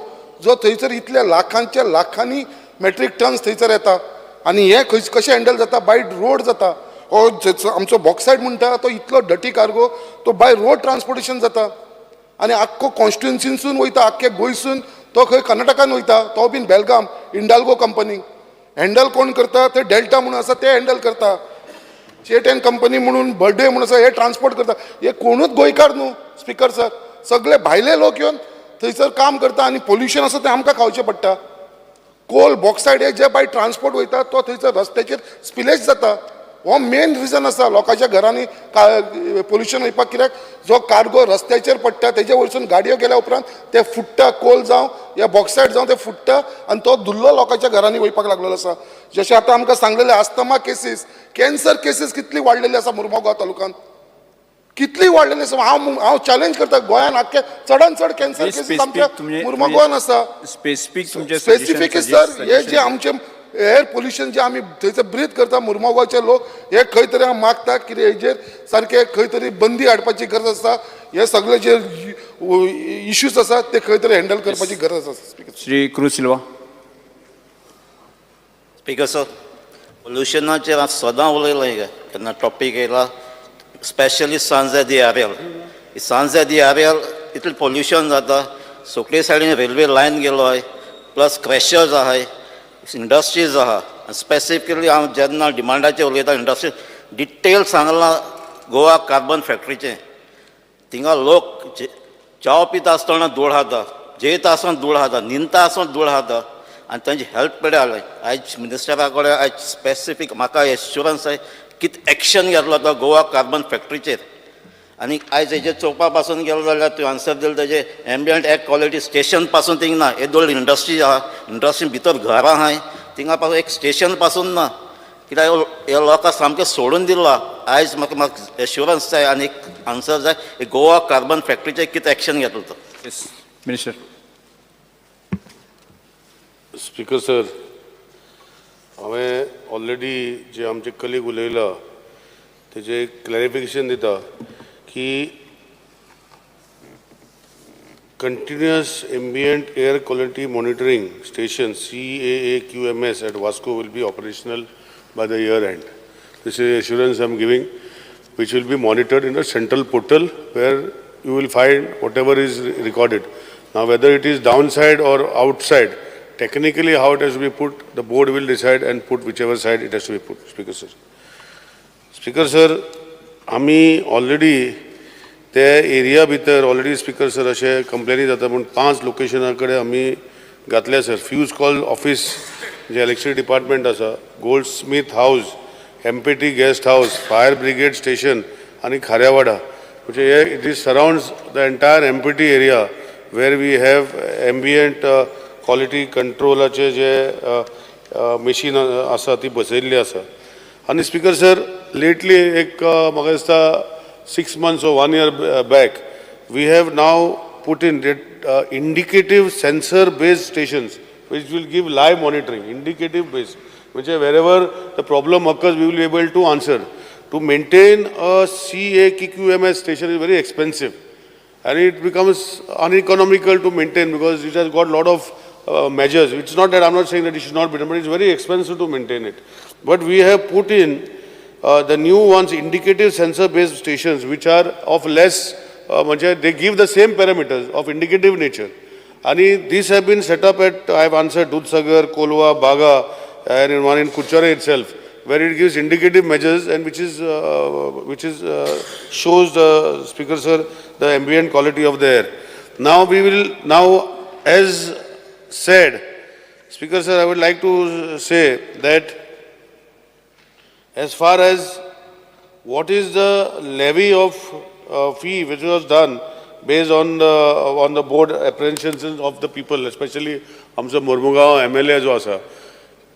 जो थंयसर इतल्या लाखांच्या लाखांनी मेट्रीक टन्स थंयसर येता आनी हे कशें हँडल जाता बाय रोड जाता. हो आमचो बॉक्सायड म्हणटा तो इतलो डटी कार्गो तो बाय रोड ट्रान्सपोर्टेशन जाता आनी आख्खो कॉन्स्टिट्युन्सीसून वयता आख्खे गोंयसून तो खंय कर्नाटकान वयता तो बीन बेलगाम इंडाल्गो कंपनी हँडल कोण करता ते डेल्टा म्हणून आसा ते हँडल करता. चेट कंपनी म्हणून बर्थडे म्हणून आसा हे ट्रान्सपोर्ट करता. हे कोणूच गोंयकार न्हू स्पीकर सर. सगळे भायले लोक येवन थंयसर काम करता आनी पोल्युशन आसा तें आमकां खावचें पडटा. कोल बॉक्सायड हे जे बाय ट्रान्सपोर्ट वयता तो थंयसर रस्त्याचेर स्पिलेज जाता. हो मेन रिजन आसा लोकांच्या घरांनी पोल्युशन वयपाक. कित्याक जो कार्गो रस्त्याचेर पडटा तेजे वयरसून गाडयो गेल्या उपरांत ते फुट्टा कोल जावं या बॉक्सायड जावं ते फुट्टा आनी तो धुल्लो लोकांच्या घरांनी वयपाक लागलेलो आसा. जशें आतां आमकां सांगलेलें आस्थमा केसीस कॅन्सर केसीस कितली वाडलेली आसा मुर्मो गोवा तालुक्यान कितली वाडलेली आसा. हांव चॅलेंज करता गोंयान आख्खे चडान चड कॅन्सर केसीस आमच्या मुर्मो गोवान आसा. स्पेसिफीक सर हे जे आमचे एअर पोल्युशन जे आमी थंयसर ब्रीथ करता मुर्मो गोवाचे लोक हे खंय तरी हांव मागता कितें हेजेर सारकें खंय तरी बंदी हाडपाची गरज आसा. हे सगळे जे इश्यूज आसा ते खंय तरी हँडल करपाची गरज आसा. Sri Cruz Silva. Speaker, sir. पोल्युशनाचेर हांव सदां उलयलां केन्ना टॉपीक येयला स्पेशली सांजे एरियल सांजे एरियल इतलें पोल्युशन जाता सगळे सायडीन रेल्वे लायन गेलो आहाय प्लस क्रॅशर्स आहाय इंडस्ट्रीज आहा स्पेसिफिकली हांव जेन्ना डिमांडाचेर उलयता इंडस्ट्री डिटेल सांगलां गोवा कार्बन फॅक्टरीचें थिंगा लोक च्या पिता आसतना धूळ खाता जेयता आसतना धूळ खाता न्हिदता आसतना धूळ खाता आनी तांची हेल्थ पेड आयज मिनिस्टरा कडेन आयज स्पेसिफीक म्हाका एश्युरन्स आहे कितें एक्शन घेतलो तो गोवा कार्बन फॅक्टरीचेर आनी आयज हेजेर चोवपा पासून गेलो जाल्यार तुवें आन्सर दिलो तेजें एम्बियंट एर क्वॉलिटी स्टेशन पासून थिंग ना हे दोन इंडस्ट्री आहा इंडस्ट्री भितर घरां आहाय थिंगा पासून एक स्टेशन पासून ना कित्याक हे लोकांक सामकें सोडून दिला आयज म्हाका एश्युरन्स जाय आनी एक आन्सर जाय गोवा कार्बन फॅक्टरीचेर कितें एक्शन घेतलो तो Yes, Minister. स्पीकर सर हांवें ऑलरेडी जे आमचे कलीग उलयला तेजें एक क्लॅरिफिकेशन दिता की continuous ambient air quality monitoring station CAAQMS at Vasco will be operational by the year end. This is assurance I'm giving, which will be monitored in a central portal where you will find whatever is recorded. Now whether it is downside or outside, technically how it has to be put, the board will decide and put whichever side it has to be put. Speaker sir. Speaker sir, आमी already ते area भितर already speaker sir अशें कंप्लेनी जाता पूण 5 लोकेशना कडेन आमी घातल्या सर फ्यूज कॉल ऑफिस जे इलेक्ट्रिसिटी डिपार्टमेंट आसा Goldsmith house MPT guest house fire brigade station आनी खाऱ्यावाडा म्हणजे हे it is surrounds the entire MPT area where we have ambient quality कंट्रोलाचे जे मशीन आसा ती बसयल्ली आसा आनी स्पीकर सर लेटली एक म्हाका दिसता 6 months or 1 year back, we have now put in indicative sensor-based stations, which will give live monitoring, indicative-based, which wherever the problem occurs, we will be able to answer. To maintain a CAQMS station is very expensive, and it becomes uneconomical to maintain because it has got a lot of measures. It's not that I'm not saying that it should not be done, but it's very expensive to maintain it. But we have put in the new ones, indicative sensor-based stations, which are of less, they give the same parameters of indicative nature. And these have been set up at, I have answered, Dudhsagar, Kolwa, Baga, and in one in Kuchare itself, where it gives indicative measures and which is shows the Speaker sir the ambient quality of the air. Now we will as said, Speaker sir, I would like to say that as far as what is the levy of fee which was done based on the board apprehensions of the people, especially Amsa Murmugaon MLA jo asa.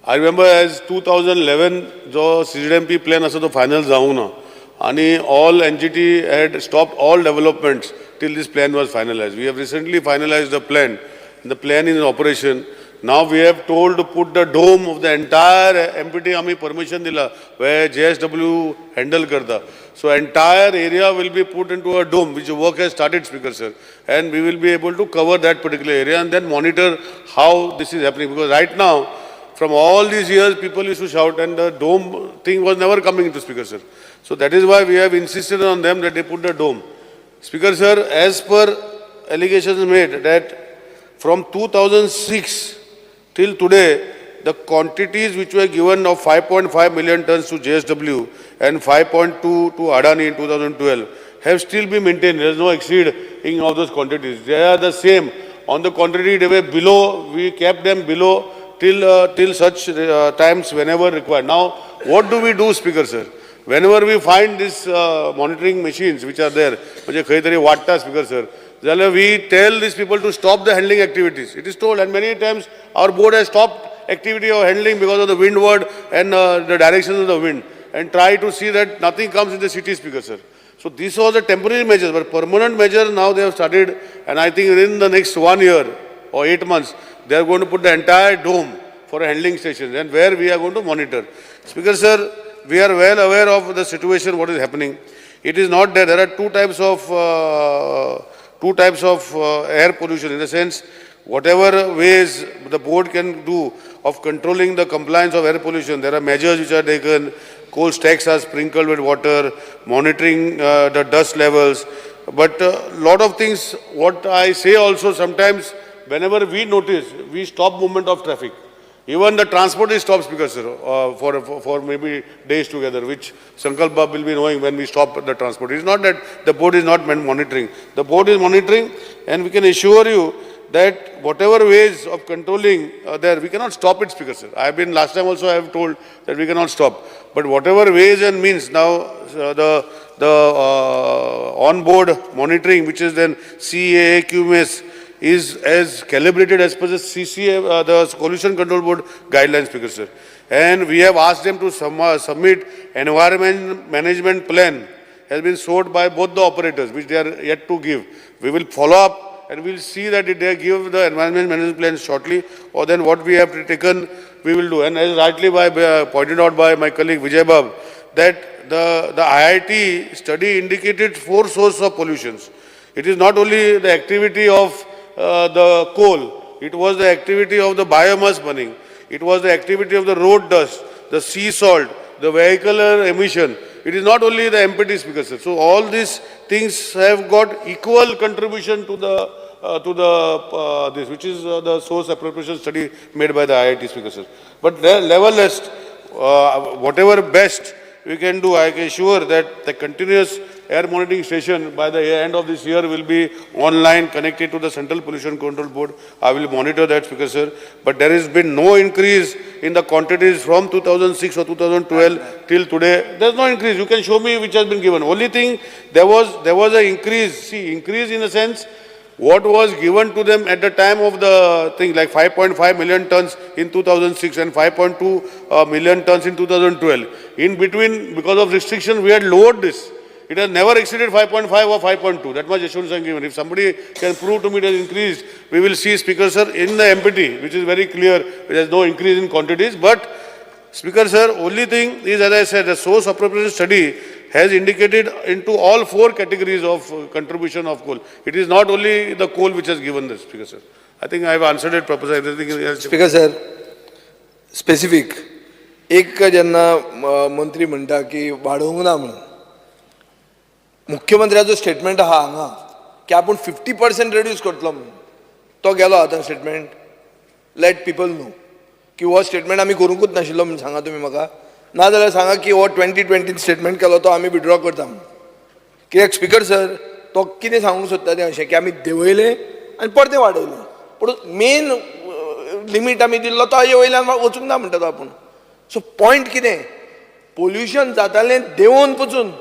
I remember as 2011 jo CZMP plan asa to final zauna, and all NGT had stopped all developments till this plan was finalized. We have recently finalized the plan. The plan is in operation. Now we have told to put the dome of the entire MPT Ami permission dila, where JSW handle karta. So entire area will be put into a dome, which work has started, Speaker sir. And we will be able to cover that particular area and then monitor how this is happening. Because right now, from all these years, people used to shout and the dome thing was never coming into, Speaker sir. So that is why we have insisted on them that they put the dome. Speaker sir, as per allegations made that from 2006 till today, the quantities which were given of 5.5 million tons to JSW and 5.2 to Adani in 2012 have still been maintained. There is no exceeding of those quantities. They are the same. On the contrary, they were below. We kept them below till such times whenever required. Now, what do we do, Speaker sir? Whenever we find these monitoring machines which are there, Speaker sir, we tell these people to stop the handling activities. It is told, and many times our board has stopped activity of handling because of the windward and the directions of the wind, and try to see that nothing comes in the city, Speaker sir. So these are the temporary measures, but permanent measures now they have started, and I think in the next 1 year or 8 months, they are going to put the entire dome for a handling station, and where we are going to monitor. Speaker sir, we are well aware of the situation, what is happening. It is not that there are two types of air pollution, in the sense, whatever ways the board can do of controlling the compliance of air pollution. There are measures which are taken, coal stacks are sprinkled with water, monitoring the dust levels. But a lot of things, what I say also sometimes, whenever we notice, we stop movement of traffic. Even the transport is stopped, Speaker sir, for maybe days together, which Sankalp Bab will be knowing when we stop the transport. It's not that the board is not monitoring. The board is monitoring, and we can assure you that whatever ways of controlling there, we cannot stop it, Speaker sir. Last time also I have told that we cannot stop. But whatever ways and means now, the on-board monitoring, which is then CAA, QMS, is as calibrated as per the CCA, the Pollution Control Board guidelines, Speaker sir. And we have asked them to submit environment management plan, has been sought by both the operators, which they are yet to give. We will follow up and we will see that if they give the environment management plan shortly, or then what we have taken, we will do. And as rightly pointed out by my colleague Vijay Bab, that the IIT study indicated 4 sources of pollutions. It is not only the activity of the coal, it was the activity of the biomass burning, it was the activity of the road dust, the sea salt, the vehicular emission. It is not only the empty, Speaker sir. So all these things have got equal contribution to this, which is the source appropriation study made by the IIT, Speaker sir. But nevertheless, whatever best we can do, I can assure that the continuous air monitoring station by the end of this year will be online, connected to the Central Pollution Control Board. I will monitor that, Speaker sir. But there has been no increase in the quantities from 2006 or 2012 till today. There is no increase. You can show me which has been given. Only thing, there was an increase. See, increase in a sense, what was given to them at the time of the thing, like 5.5 million tons in 2006 and 5.2 million tons in 2012. In between, because of restriction, we had lowered this. It has never exceeded 5.5 or 5.2. That much assurance I am given. If somebody can prove to me it has increased, we will see, Speaker sir, in the MPT, which is very clear, there is no increase in quantities. But, Speaker sir, only thing is, as I said, the source appropriation study has indicated into all 4 categories of contribution of coal. It is not only the coal which has given this, Speaker sir. I think I have answered it properly. Everything else. Speaker sir, specific. एक जेन्ना मंत्री म्हणटा की वाडोवंक ना म्हणून मुख्यमंत्र्याचो statement आहा हांगा की आपूण 50% रिड्यूस करतलो म्हणून तो गेलो आतां स्टेटमेंट. लेट पीपल नो की हो स्टेटमेंट आमी करूंकूच नाशिल्लो म्हणून सांगा तुमी म्हाका. नाजाल्यार सांगा की हो 2020 स्टेटमेंट केलो तो आमी विड्रॉ करता म्हणून. कित्याक स्पीकर सर तो कितें सांगूंक सोदता तें अशें की आमी देंवयले आनी परते वाडयले, पूण मेन लिमीट आमी दिल्लो तो हाजे वयल्यान वचूंक ना म्हणटा तो आपूण. सो पॉयंट कितें, पोल्युशन जातालें देंवोन पचून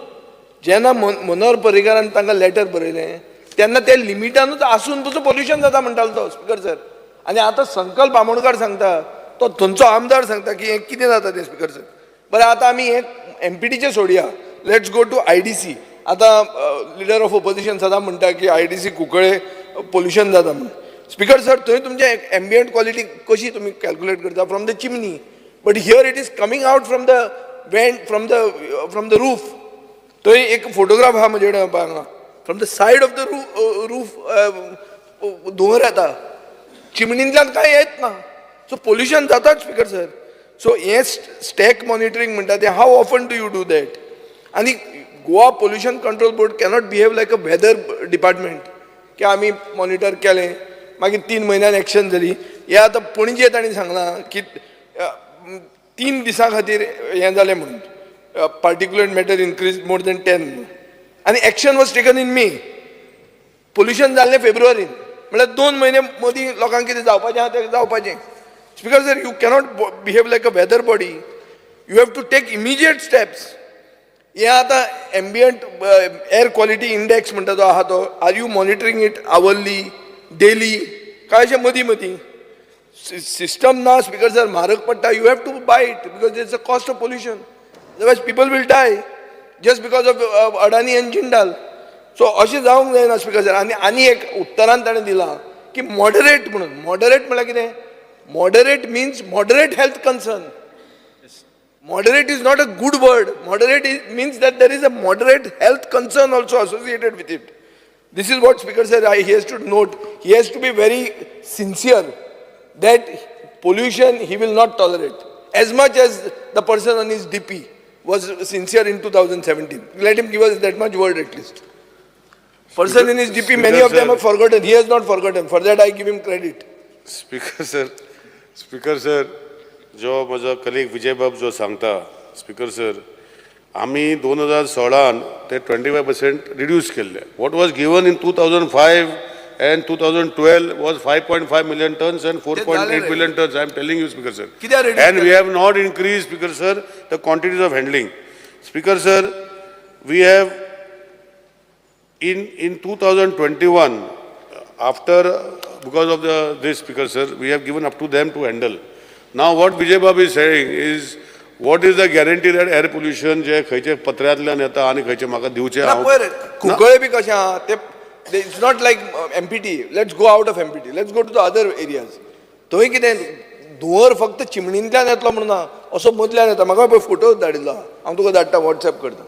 जेन्ना मनोहर पर्रीकारान तांकां लेटर बरयलें तेन्ना ते लिमिटानूच आसून पचून पोल्युशन जाता म्हणटालो तो स्पीकर सर. आनी आतां संकल्प आमोणकार सांगता, तो थंयचो आमदार सांगता की हें कितें जाता तें स्पीकर सर. बरें आतां आमी हें MPTचें सोडया, लेट्स गो टू IDC. आतां लिडर ऑफ ओपोजिशन सदां म्हणटा की IDC कुंकळे पोल्युशन जाता म्हणून. स्पीकर सर थंय तुमचे एम्बियंट क्वॉलिटी कशी तुमी कॅल्क्युलेट करता from the chimney, but here it is coming out from the vent from the roof. थंय एक फोटोग्राफ आहा म्हजे कडेन हांगा, from the side of the roof धुंवर येता, चिमणींतल्यान कांय येत ना. सो पोल्युशन जाताच स्पीकर सर. सो हे स्टॅक मॉनिटरींग म्हणटा तें how often do you do that? आनी Goa pollution control board cannot behave like a weather department की आमी मॉनिटर केलें मागीर 3 म्हयन्यान एक्शन जाली. हे आतां पणजे तांणी सांगलां की 3 दिसां खातीर हें जालें म्हणून, particulate matter increased more than 10 and action was taken in May. Pollution जाल्लें फेब्रुवारीन, म्हळ्यार 2 म्हयने मदीं लोकांक कितें जावपाचें आहा तें जावपाचें. Speaker sir, you cannot behave like a weather body. You have to take immediate steps. हे आतां एम्बियंट एअर क्वॉलिटी इंडेक्स म्हणटा तो आहा तो, are you monitoring it hourly, daily, काय अशें मदीं मदीं? सिस्टम ना स्पीकर सर, म्हारग पडटा. You have to buy it because it's a cost of pollution. Otherwise people will die just because of Adani and Jindal. So अशें जावंक जायना स्पीकर सर. आनी एक उत्तरान ताणें दिलां की मॉडरेट म्हणून. मॉडरेट म्हळ्यार कितें? Moderate mince moderate health concern. Moderate is not a good word. Moderate means that there is a moderate health concern also associated with it. This is what Speaker said, he has to note, he has to be very sincere that pollution he will not tolerate. As much as the person on his DP was sincere in 2017. Let him give us that much word at least. Person in his DP, many of them have forgotten. He has not forgotten. For that I give him credit. Speaker sir, जो माझा colleague विजय बाब जो सांगता, speaker sir, आम्ही 2016 ते 25% reduce केले. What was given in 2005 and 2012 was 5.5 million tons and 4.8 million tons. I am telling you, Speaker sir. And we have not increased, Speaker sir, the quantities of handling. Speaker sir, we have in 2021, after because of this, Speaker sir, we have given up to them to handle. Now what Vijay Babu is saying is, what is the guarantee that air pollution जे खयचे पत्र्यातल्यान येता आनी खयचे म्हाका दिवचे Cuncolim B कशें आहा ते it's not like MPT. Let's go out of MPT. Let's go to the other areas. थंय कितें धुंवर फक्त चिमणींतल्यान येतलो म्हणून ना असो मदल्यान येता म्हाका पळय फोटो धाडिल्लो हांव तुका धाडटा WhatsApp करता.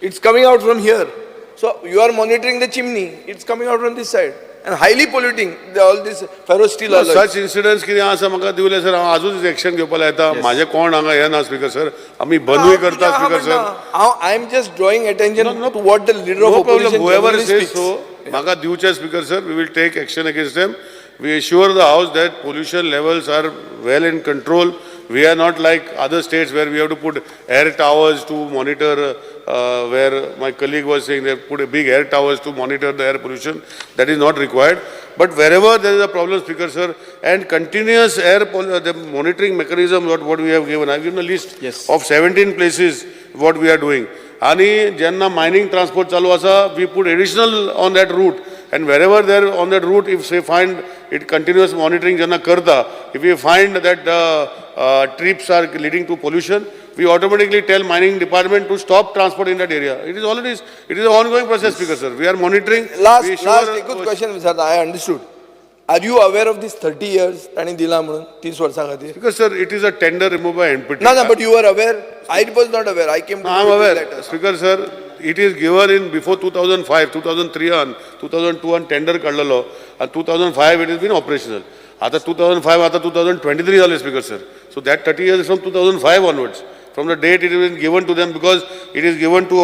It's coming out from here. So you are monitoring the chimney. It's coming out from this side. And highly polluting, all this ferrous steel alloys. Such incidents कितें आसा म्हाका दिवले सर हांव आजूच एक्शन घेवपाक येता म्हाजे कोण हांगा येना स्पीकर सर आमी बंदूय करता speaker sir I am just drawing attention to what the leader of opposition whoever generally says speaks. so म्हाका दिवचे speaker sir we will take action against them. We assure the house that pollution levels are well in control. We are not like other states where we have to put air towers to monitor, where my colleague was saying they put a big air towers to monitor the air pollution. That is not required. But wherever there is a problem, Speaker sir, and continuous the monitoring mechanism, what we have given, I have given a list of 17 places what we are doing. And jenna mining transport chalu asa, we put additional on that route. And wherever there on that route, if say find it continuous monitoring janna karta, if we find that trips are leading to pollution, we automatically tell mining department to stop transport in that area. It is an ongoing process, Speaker sir. We are monitoring. Last a good question, sir. I understood. Are you aware of this 30 years? Because sir, it is a tender removed by NPT. No, but you were aware. I was not aware. I came to I am aware. Speaker sir, it is given in before 2005, 2003 and 2002 and tender kadlalo. And 2005 it has been operational. After 2005, after 2023 all Speaker sir. So that 30 years is from 2005 onwards. From the date it has been given to them because it is given to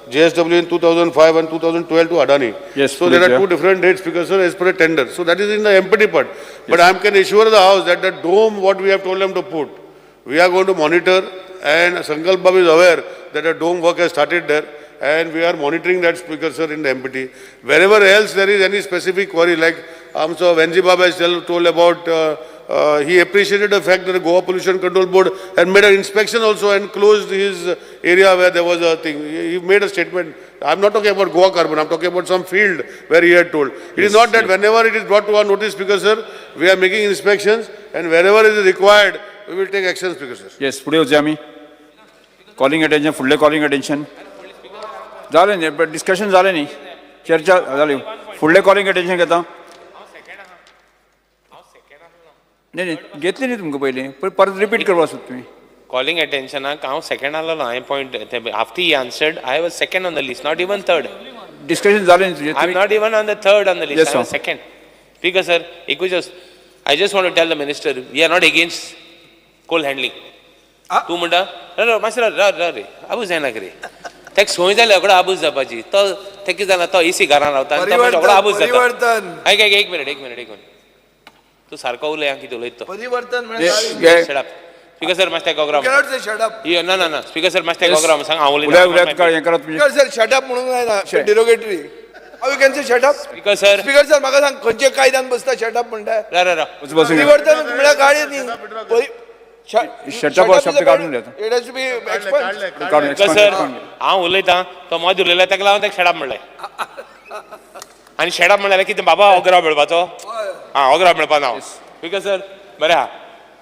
JSW in 2005 and 2012 to Adani. Yes, so there are two different dates, Speaker sir, as per a tender. So that is in the empty part. But I can assure the house that the dome, what we have told them to put, we are going to monitor, and Sankalp Babu is aware that a dome work has started there, and we are monitoring that, Speaker sir, in the MPT. Wherever else there is any specific query, like so Venji Baba has told about, he appreciated the fact that the Goa Pollution Control Board had made an inspection also and closed his area where there was a thing. He made a statement. I'm not talking about Goa Carbon, I'm talking about some field where he had told. It is not that whenever it is brought to our notice, Speaker sir, we are making inspections, and wherever it is required, we will take action, Speaker sir. Yes, पुढे वचया आमी. Calling attention, फुडले calling attention. जालें न्ही, but discussion जालें न्ही. चर्चा जाली. फुडले calling attention घेता. नाही घेतली न्ही तुमकां पयलीं, पण परत रिपीट करपाक सोदता तुमी. Calling attention, हांव second आसलो. I point after he answered, I was second on the list, not even third. Discussion जालें न्ही तुजें. I'm not even on the third on the list. Yes, I was second. Speaker sir, I just want to tell the minister, we are not against coal handling. तूं म्हणटा मातशें रे आबूज जायना रे तेका सोय जालें रोकडो आबूज जावपाची तो तें कितें जालां तो एसी घरान रावता आनी तो रोकडो आबूज जाता. एक मिनिट तूं सारको उलय हांव कितें उलयता तो स्पीकर सर मातशें गोग्राम ना स्पीकर सर मातशें गोग्राम सांग हांव उलयता सर शटअप म्हणूंक जायना derogatory. How you can say shut up? Speaker sir, म्हाका सांग खंयचे कायद्यान बसता शटअप म्हणटा. परिवर्तन म्हळ्यार गाडी न्ही. शटअप शब्द काढून घेता. It has to be expunged. Sir हांव उलयतां तो मद उलयला तेका लागून तेका शटअप म्हणलें. आनी शटअप म्हणल्यार कितें बाबा ओग्राव मेळपाचो ओग्राव मेळपा ना. स्पीकर सर बरें आहा.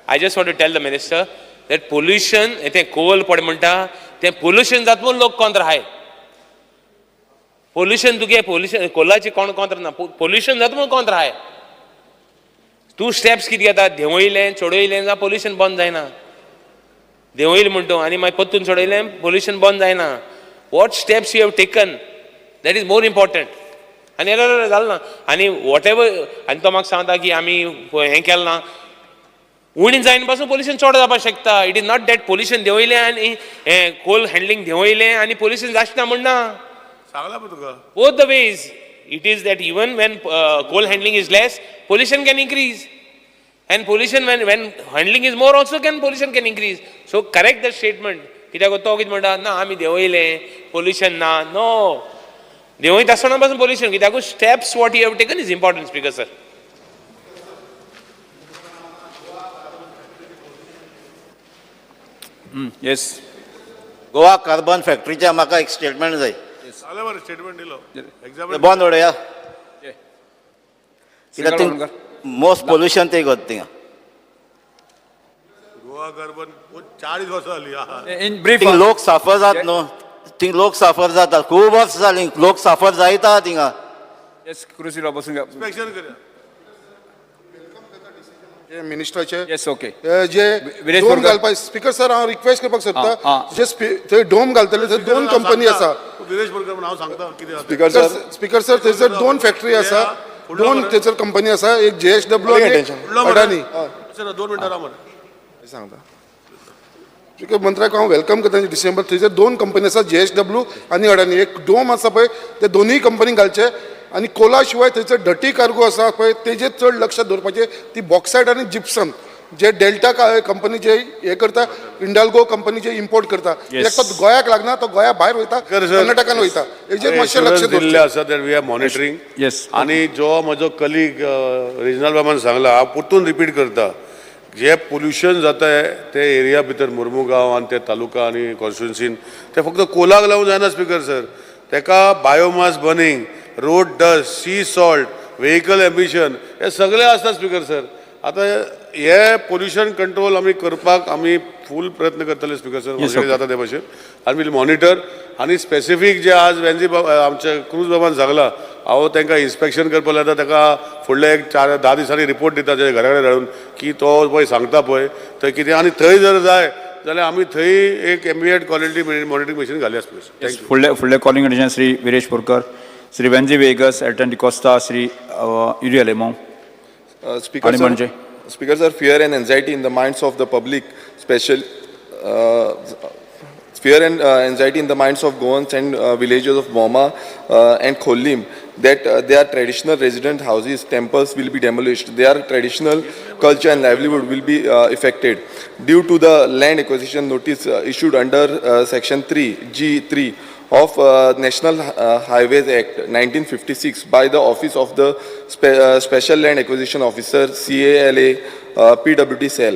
I just want to tell the minister that pollution तें कोल पड म्हणटा तें पोल्युशन जाता म्हूण लोक कोंत्र आहाय. पोल्युशन तुगे पोल्युशन कोलाची कोण कोंत्र ना पोल्युशन जाता म्हूण कोंत्र आहाय. तूं स्टेप्स कितें घेता देंवयलें चडयलें जाल्यार पोल्युशन बंद जायना. देंवयलें म्हणटा आनी मागीर परतून चडयलें पोल्युशन बंद जायना. What steps you have taken that is more important. आनी जालें ना. आनी वॉट एवर आनी तो म्हाका सांगता की आमी हें केलें ना, उणी जायन पासून पोल्युशन चड जावपाक शकता. It is not that pollution देंवयलें आनी हें कोल हँडलिंग देंवयलें आनी पोल्युशन जाचना म्हणना. सांगला पळय तुका. Both the ways it is that even when coal handling is less, pollution can increase, and pollution when handling is more also pollution can increase. So correct that statement. कित्याक तो कितें म्हणटा ना आमी देंवयलें पोल्युशन ना. नो, देंवयता आसतना पासून pollution. कित्याक steps what you have taken is important. Speaker sir. Yes. Goa carbon फॅक्टरीच्या म्हाका एक स्टेटमेंट जाय. स्टेटमेंट दिलो बंद उडया. कित्याक थिंग मोस्ट पोल्युशन ते करता थिंगा. गोवा कार्बन 40 वर्सां जाली. इन ब्रीफ थिंग लोक सफर जाता न्हू. थिंग लोक सफर जाता. खूब वर्स जालीं लोक सफर जायता थिंगा. येस क्रुसिलो बसून घ्या. इन्स्पेक्शन करया. मिनिस्टराचे येस ओके. जे डोम घालपाक स्पीकर सर हांव रिक्वेस्ट करपाक सोदता. जे थंय डोम घालतले थंय 2 कंपनी आसा. विरेश बोरकर हांव सांगता कितें स्पीकर सर थंयसर 2 फॅक्टरी आसा. 2 थंयसर कंपनी आसा. एक JSW आनी अडानी. 2 मिनटां राव मरे सांगता. स्पीकर मंत्र्याक हांव वेलकम करता. डिसेंबर थंयसर 2 कंपनी आसा JSW आनी अडानी. एक डोम आसा पळय ते दोनूय कंपनी घालचे. आनी कोला शिवाय थंयसर डटी कार्गो आसा पळय तेजेर चड लक्ष दवरपाचें. ती बॉक्सायट आनी जिप्सम जे डेल्टा कंपनी जे हे करता, इंडाल्गो कंपनी जे इम्पोर्ट करता, तो गोंयाक लागना, तो गोंया भायर वयता, कर्नाटकान वयता. हेजेर मातशें लक्ष दिल्लें आसा that we are monitoring. Yes. आनी जो म्हजो कलीग रिजनल बाबान सांगला हांव परतून रिपीट करता. जे पोल्युशन जाता ते एरिया भितर मुर्मुगांव आनी ते तालुका आनी कॉन्स्टिट्युन्सीन ते फक्त कोलाक लागून जायना. स्पीकर सर, तेका biomass burning, road dust, sea salt, vehicle emission हे सगळे आसता. स्पीकर सर, आतां हे पोल्युशन कंट्रोल आमी करपाक आमी फूल प्रयत्न करतले. स्पीकर सर, ऑलरेडी जाता ते भशेन. आनी वील मॉनिटर. आनी स्पेसिफीक जे आज वेंजी आमचे क्रूज बाबान सांगला हांव तांकां इन्स्पेक्शन करपाक लायता. ताका फुडले एक 4-10 दिसांनी रिपोर्ट दिता तेजे घरा कडेन धाडून की तो पळय सांगता पळय थंय कितें. आनी थंय जर जाय जाल्यार आमी थंय एक एम्बियंट क्वॉलिटी मॉनिटरींग मशीन घालया. स्पीकर फुडले फुडले calling attention Shri Viresh Borkar, Shri Venzy Viegas, Alton D'Costa, Shri Yuri Alemao. Speaker sir, fear and anxiety in the minds of the public, fear and anxiety in the minds of Goans and villages of Boma and Kholim, that their traditional resident houses, temples will be demolished. Their traditional culture and livelihood will be affected due to the land acquisition notice issued under Section 3G3 of National Highways Act 1956 by the Office of the Special Land Acquisition Officer, CALA, PWD cell,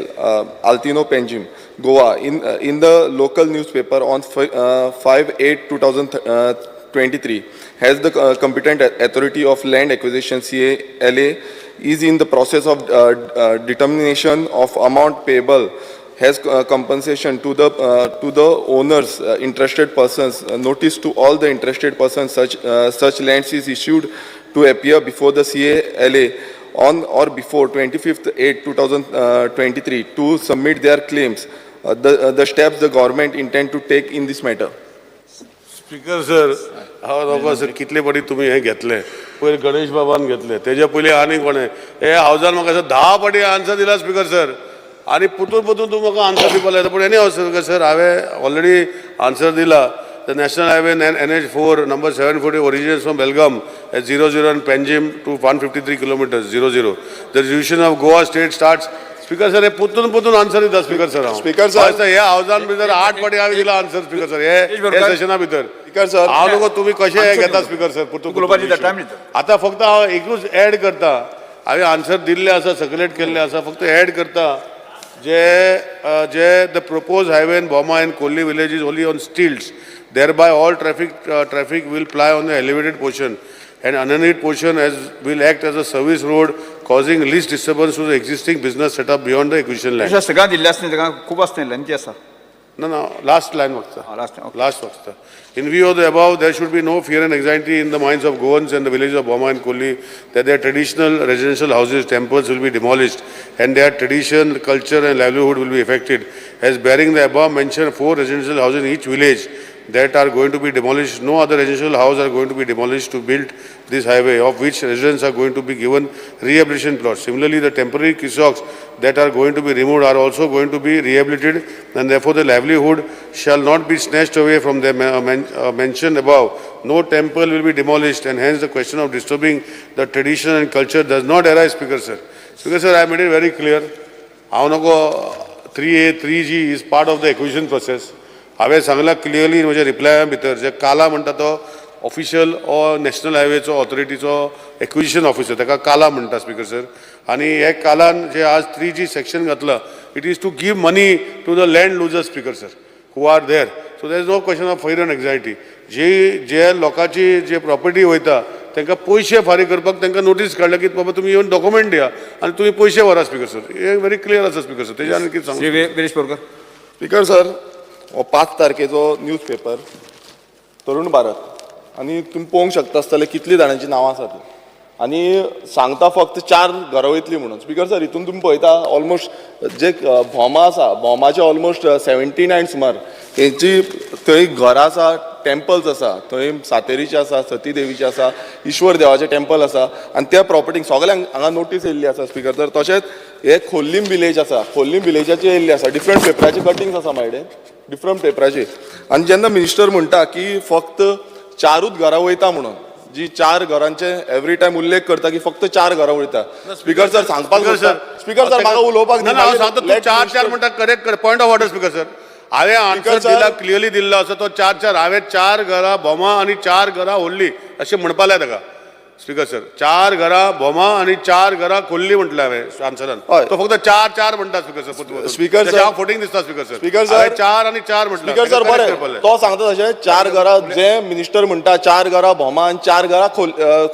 Altino Penjim, Goa. In the local newspaper on 5/8/2023 has the competent authority of land acquisition, CALA, is in the process of determination of amount payable has compensation to the owners, interested persons. Notice to all the interested persons such lands is issued to appear before the CALA on or before 25/8/2023 to submit their claims. The steps the government intend to take in this matter. Speaker sir, हांव बाबा sir कितले फाटी तुमी हें घेतलें. पयर गणेश बाबान घेतलें, तेजे पयलीं आनी कोणें हे हावजान म्हाका 10 फाटी आन्सर दिला. स्पीकर सर, आनी परतून तूं म्हाका आन्सर दिवपाक लायता. पूण एनी स्पीकर सर, हांवें ऑलरेडी आन्सर दिला. The National Highway NH4 number 740 originates from Belgaum at 00 and Panjim to 153 kilometers 00. The jurisdiction of Goa state starts. Speaker sir, हे परतून आन्सर दिता. स्पीकर सर, स्पीकर सर, हे हावजान भितर 8 फाटी हांवें दिला answer. Speaker sir, हे सेशना भितर. Speaker sir, हांव नको तुमी कशें हे घेता. स्पीकर सर, परतून आतां फक्त हांव एकूच एड करता. हांवें आन्सर दिल्ले आसा, सर्क्युलेट केल्ले आसा, फक्त एड करता. जे the proposed highway in Boma and Kolli village is only on stilts. Thereby all traffic will ply on the elevated portion and underneath portion will act as a service road, causing least disturbance to the existing business setup beyond the acquisition land. सगळ्या दिल्ले आसता तेका खूब आसता lengthy आसा. No, last line वाचता. Last वाचता. In view of the above, there should be no fear and anxiety in the minds of Goans and the villages of Boma and Kolli that their traditional residential houses, temples will be demolished and their tradition, culture and livelihood will be affected. As bearing the above mentioned 4 residential houses in each village, that are going to be demolished. No other residential house are going to be demolished to build this highway, of which residents are going to be given rehabilitation plots. Similarly, the temporary kiosks that are going to be removed are also going to be rehabilitated, and therefore the livelihood shall not be snatched away from them mentioned above. No temple will be demolished, and hence the question of disturbing the tradition and culture does not arise, Speaker Sir. Speaker Sir, I made it very clear. 3A, 3G is part of the acquisition process. हांवें सांगलां clearly म्हज्या रिप्लाया भितर जे काला म्हणटा तो official ओ national हायवेचो ऑथॉरिटीचो acquisition officer, ताका काला म्हणटा स्पीकर सर. आनी हे कालान जे आज 3G सेक्शन घातला, it is to give money to the land losers speaker sir who are there. So there is no question of fire and anxiety. जे लोकांची जे property वयता तांकां पयशे फारीक करपाक तांकां नोटीस काडला की बाबा तुमी येवन डॉक्युमेंट दिया आनी तुमी पयशे व्हरा स्पीकर सर. हे व्हेरी क्लियर आसा स्पीकर सर. तेजे आनी कितें सांगू गिरीश बोरकर. स्पीकर सर, हो 5 तारखेचो न्यूज पेपर तरुण भारत, आनी तुमी पळोवंक शकता आसतले कितली जाणांची नांवां आसात ती, आनी सांगता फक्त 4 घरां वयतली म्हणून. स्पीकर सर, हितून तुमी पळयता ऑलमोस्ट जे भोमा आसा, भोमाचे ऑलमोस्ट 79 सुमार तेंची थंय घरां आसा, टेम्पल्स आसा, थंय सातेरीचे आसा, सती देवीचे आसा, ईश्वर देवाचें टेम्पल आसा, आनी त्या प्रॉपर्टीक सगळ्यांक हांगा नोटीस येयल्ली आसा स्पीकर सर. तशेंच हे खोल्लीम विलेज आसा, खोल्लीम विलेजाचेर येयल्ली आसा. डिफरंट पेपराचे कटिंग्स आसा म्हाजे कडेन, डिफरंट पेपराचे. आनी जेन्ना मिनिस्टर म्हणटा की फक्त 4च घरां वयता म्हणून, जी 4 घरांचे एवरी टायम उल्लेख करता की फक्त 4 घरां वयता. स्पीकर सर सांगपाक स्पीकर सर म्हाका उलोवपाक सांगता 4 म्हणटा correct point of order speaker sir. हांवें आन्सर दिला क्लियरली दिल्लो आसा तो 4 हांवें 4 घरां भोमा आनी 4 घरां होल्ली अशें म्हणपा लाय ताका स्पीकर सर. 4 घरां भोमा आनी 4 घरां खोल्ली म्हटलें हांवें आन्सरान. तो फक्त 4 म्हणटा स्पीकर सर. स्पीकर सर फोटींग दिसता स्पीकर सर. स्पीकर सर 4 आनी 4 म्हटलं स्पीकर सर बरें तो सांगता तशें 4 घरां जे मिनिस्टर म्हणटा 4 घरां भोमा आनी 4 घरां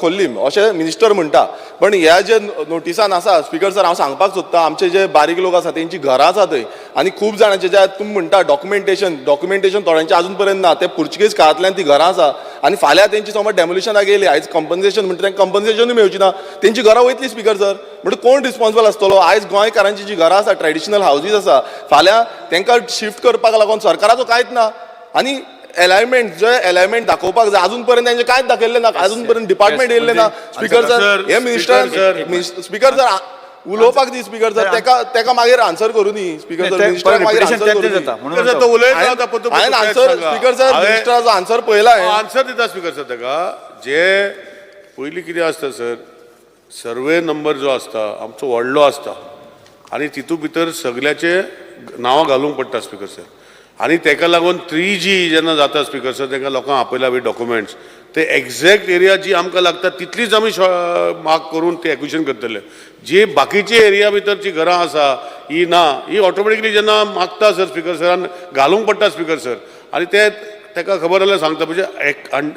खोल्लीम अशें मिनिस्टर म्हणटा. पण ह्या जे नोटिसान आसा स्पीकर सर हांव सांगपाक सोदता आमचे जे बारीक लोक आसा तेंची घरां आसा थंय, आनी खूब जाणांचे जे तुमी म्हणटा डॉक्युमेंटेशन थोड्यांचे अजून पर्यंत ना, ते पुर्चुगीज काळांतल्यान ती घरां आसा, आनी फाल्यां तेंची समज डेमोलिशनाक येयली, आयज कंपन्सेशन म्हणटा तांकां कंपन्सेशनूय मेळची ना, तेंची घरां वयतली स्पीकर सर. म्हणजे कोण रिस्पॉन्सिबल आसतलो? आयज गोंयकारांची जी घरां आसा, ट्रेडिशनल हावजीस आसा, फाल्यां तांकां शिफ्ट करपाक लागून सरकाराचो कांयच ना. आनी अलायमेंट दाखोवपाक जाय, अजून पर्यंत तांचे कांयच दाखयल्लें ना, अजून पर्यंत डिपार्टमेंट येयल्ले ना स्पीकर सर. हे मिनिस्टर स्पीकर सर उलोवपाक दी स्पीकर सर, तेका मागीर आन्सर करूं न्ही स्पीकर सर. मिनिस्टराक मागीर आन्सर करूं. हांवें आन्सर स्पीकर सर मिनिस्टराचो आन्सर पळयला, आन्सर दिता स्पीकर सर ताका. जे पयलीं कितें आसता सर, सर्वे नंबर जो आसता आमचो व्हडलो आसता आनी तितू भितर सगल्याचे नांवां घालूंक पडटा स्पीकर सर. आनी तेका लागून 3G जेन्ना जाता स्पीकर सर, तांकां लोकांक आपयला बी डॉक्युमेंट्स, ते एक्झॅक्ट एरिया जी आमकां लागता तितलीच आमी मार्क करून ते एक्विजिशन करतले. जी बाकीची एरिया भितरची घरां आसा ही ना, ही ऑटोमॅटिकली जेन्ना मागता सर स्पीकर सरान घालूंक पडटा स्पीकर सर. आनी ते ताका खबर जाल्यार सांगता म्हणजे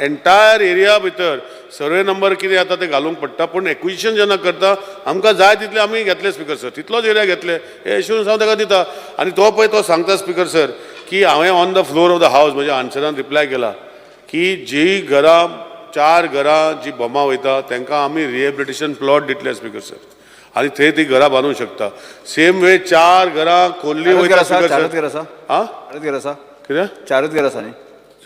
एंटायर एरिया भितर सर्वे नंबर कितें जाता ते घालूंक पडटा. पूण एक्विजिशन जेन्ना करता आमकां जाय तितले आमी घेतले स्पीकर सर, तितलोच एरिया घेतले हे एश्युरन्स हांव ताका दिता. आनी तो पळय तो सांगता स्पीकर सर की हांवें on the floor of the हावस म्हज्या आन्सरान रिप्लाय केला की जी घरां 4 घरां जी बोमा वयता तांकां आमी रिहेबिलिटेशन प्लॉट दितले स्पीकर सर, आनी थंय ती घरां बांदूंक शकता. सेम वे 4 घरां खोल्ली वयता स्पीकर सर. कितें 4च घरां आसा न्ही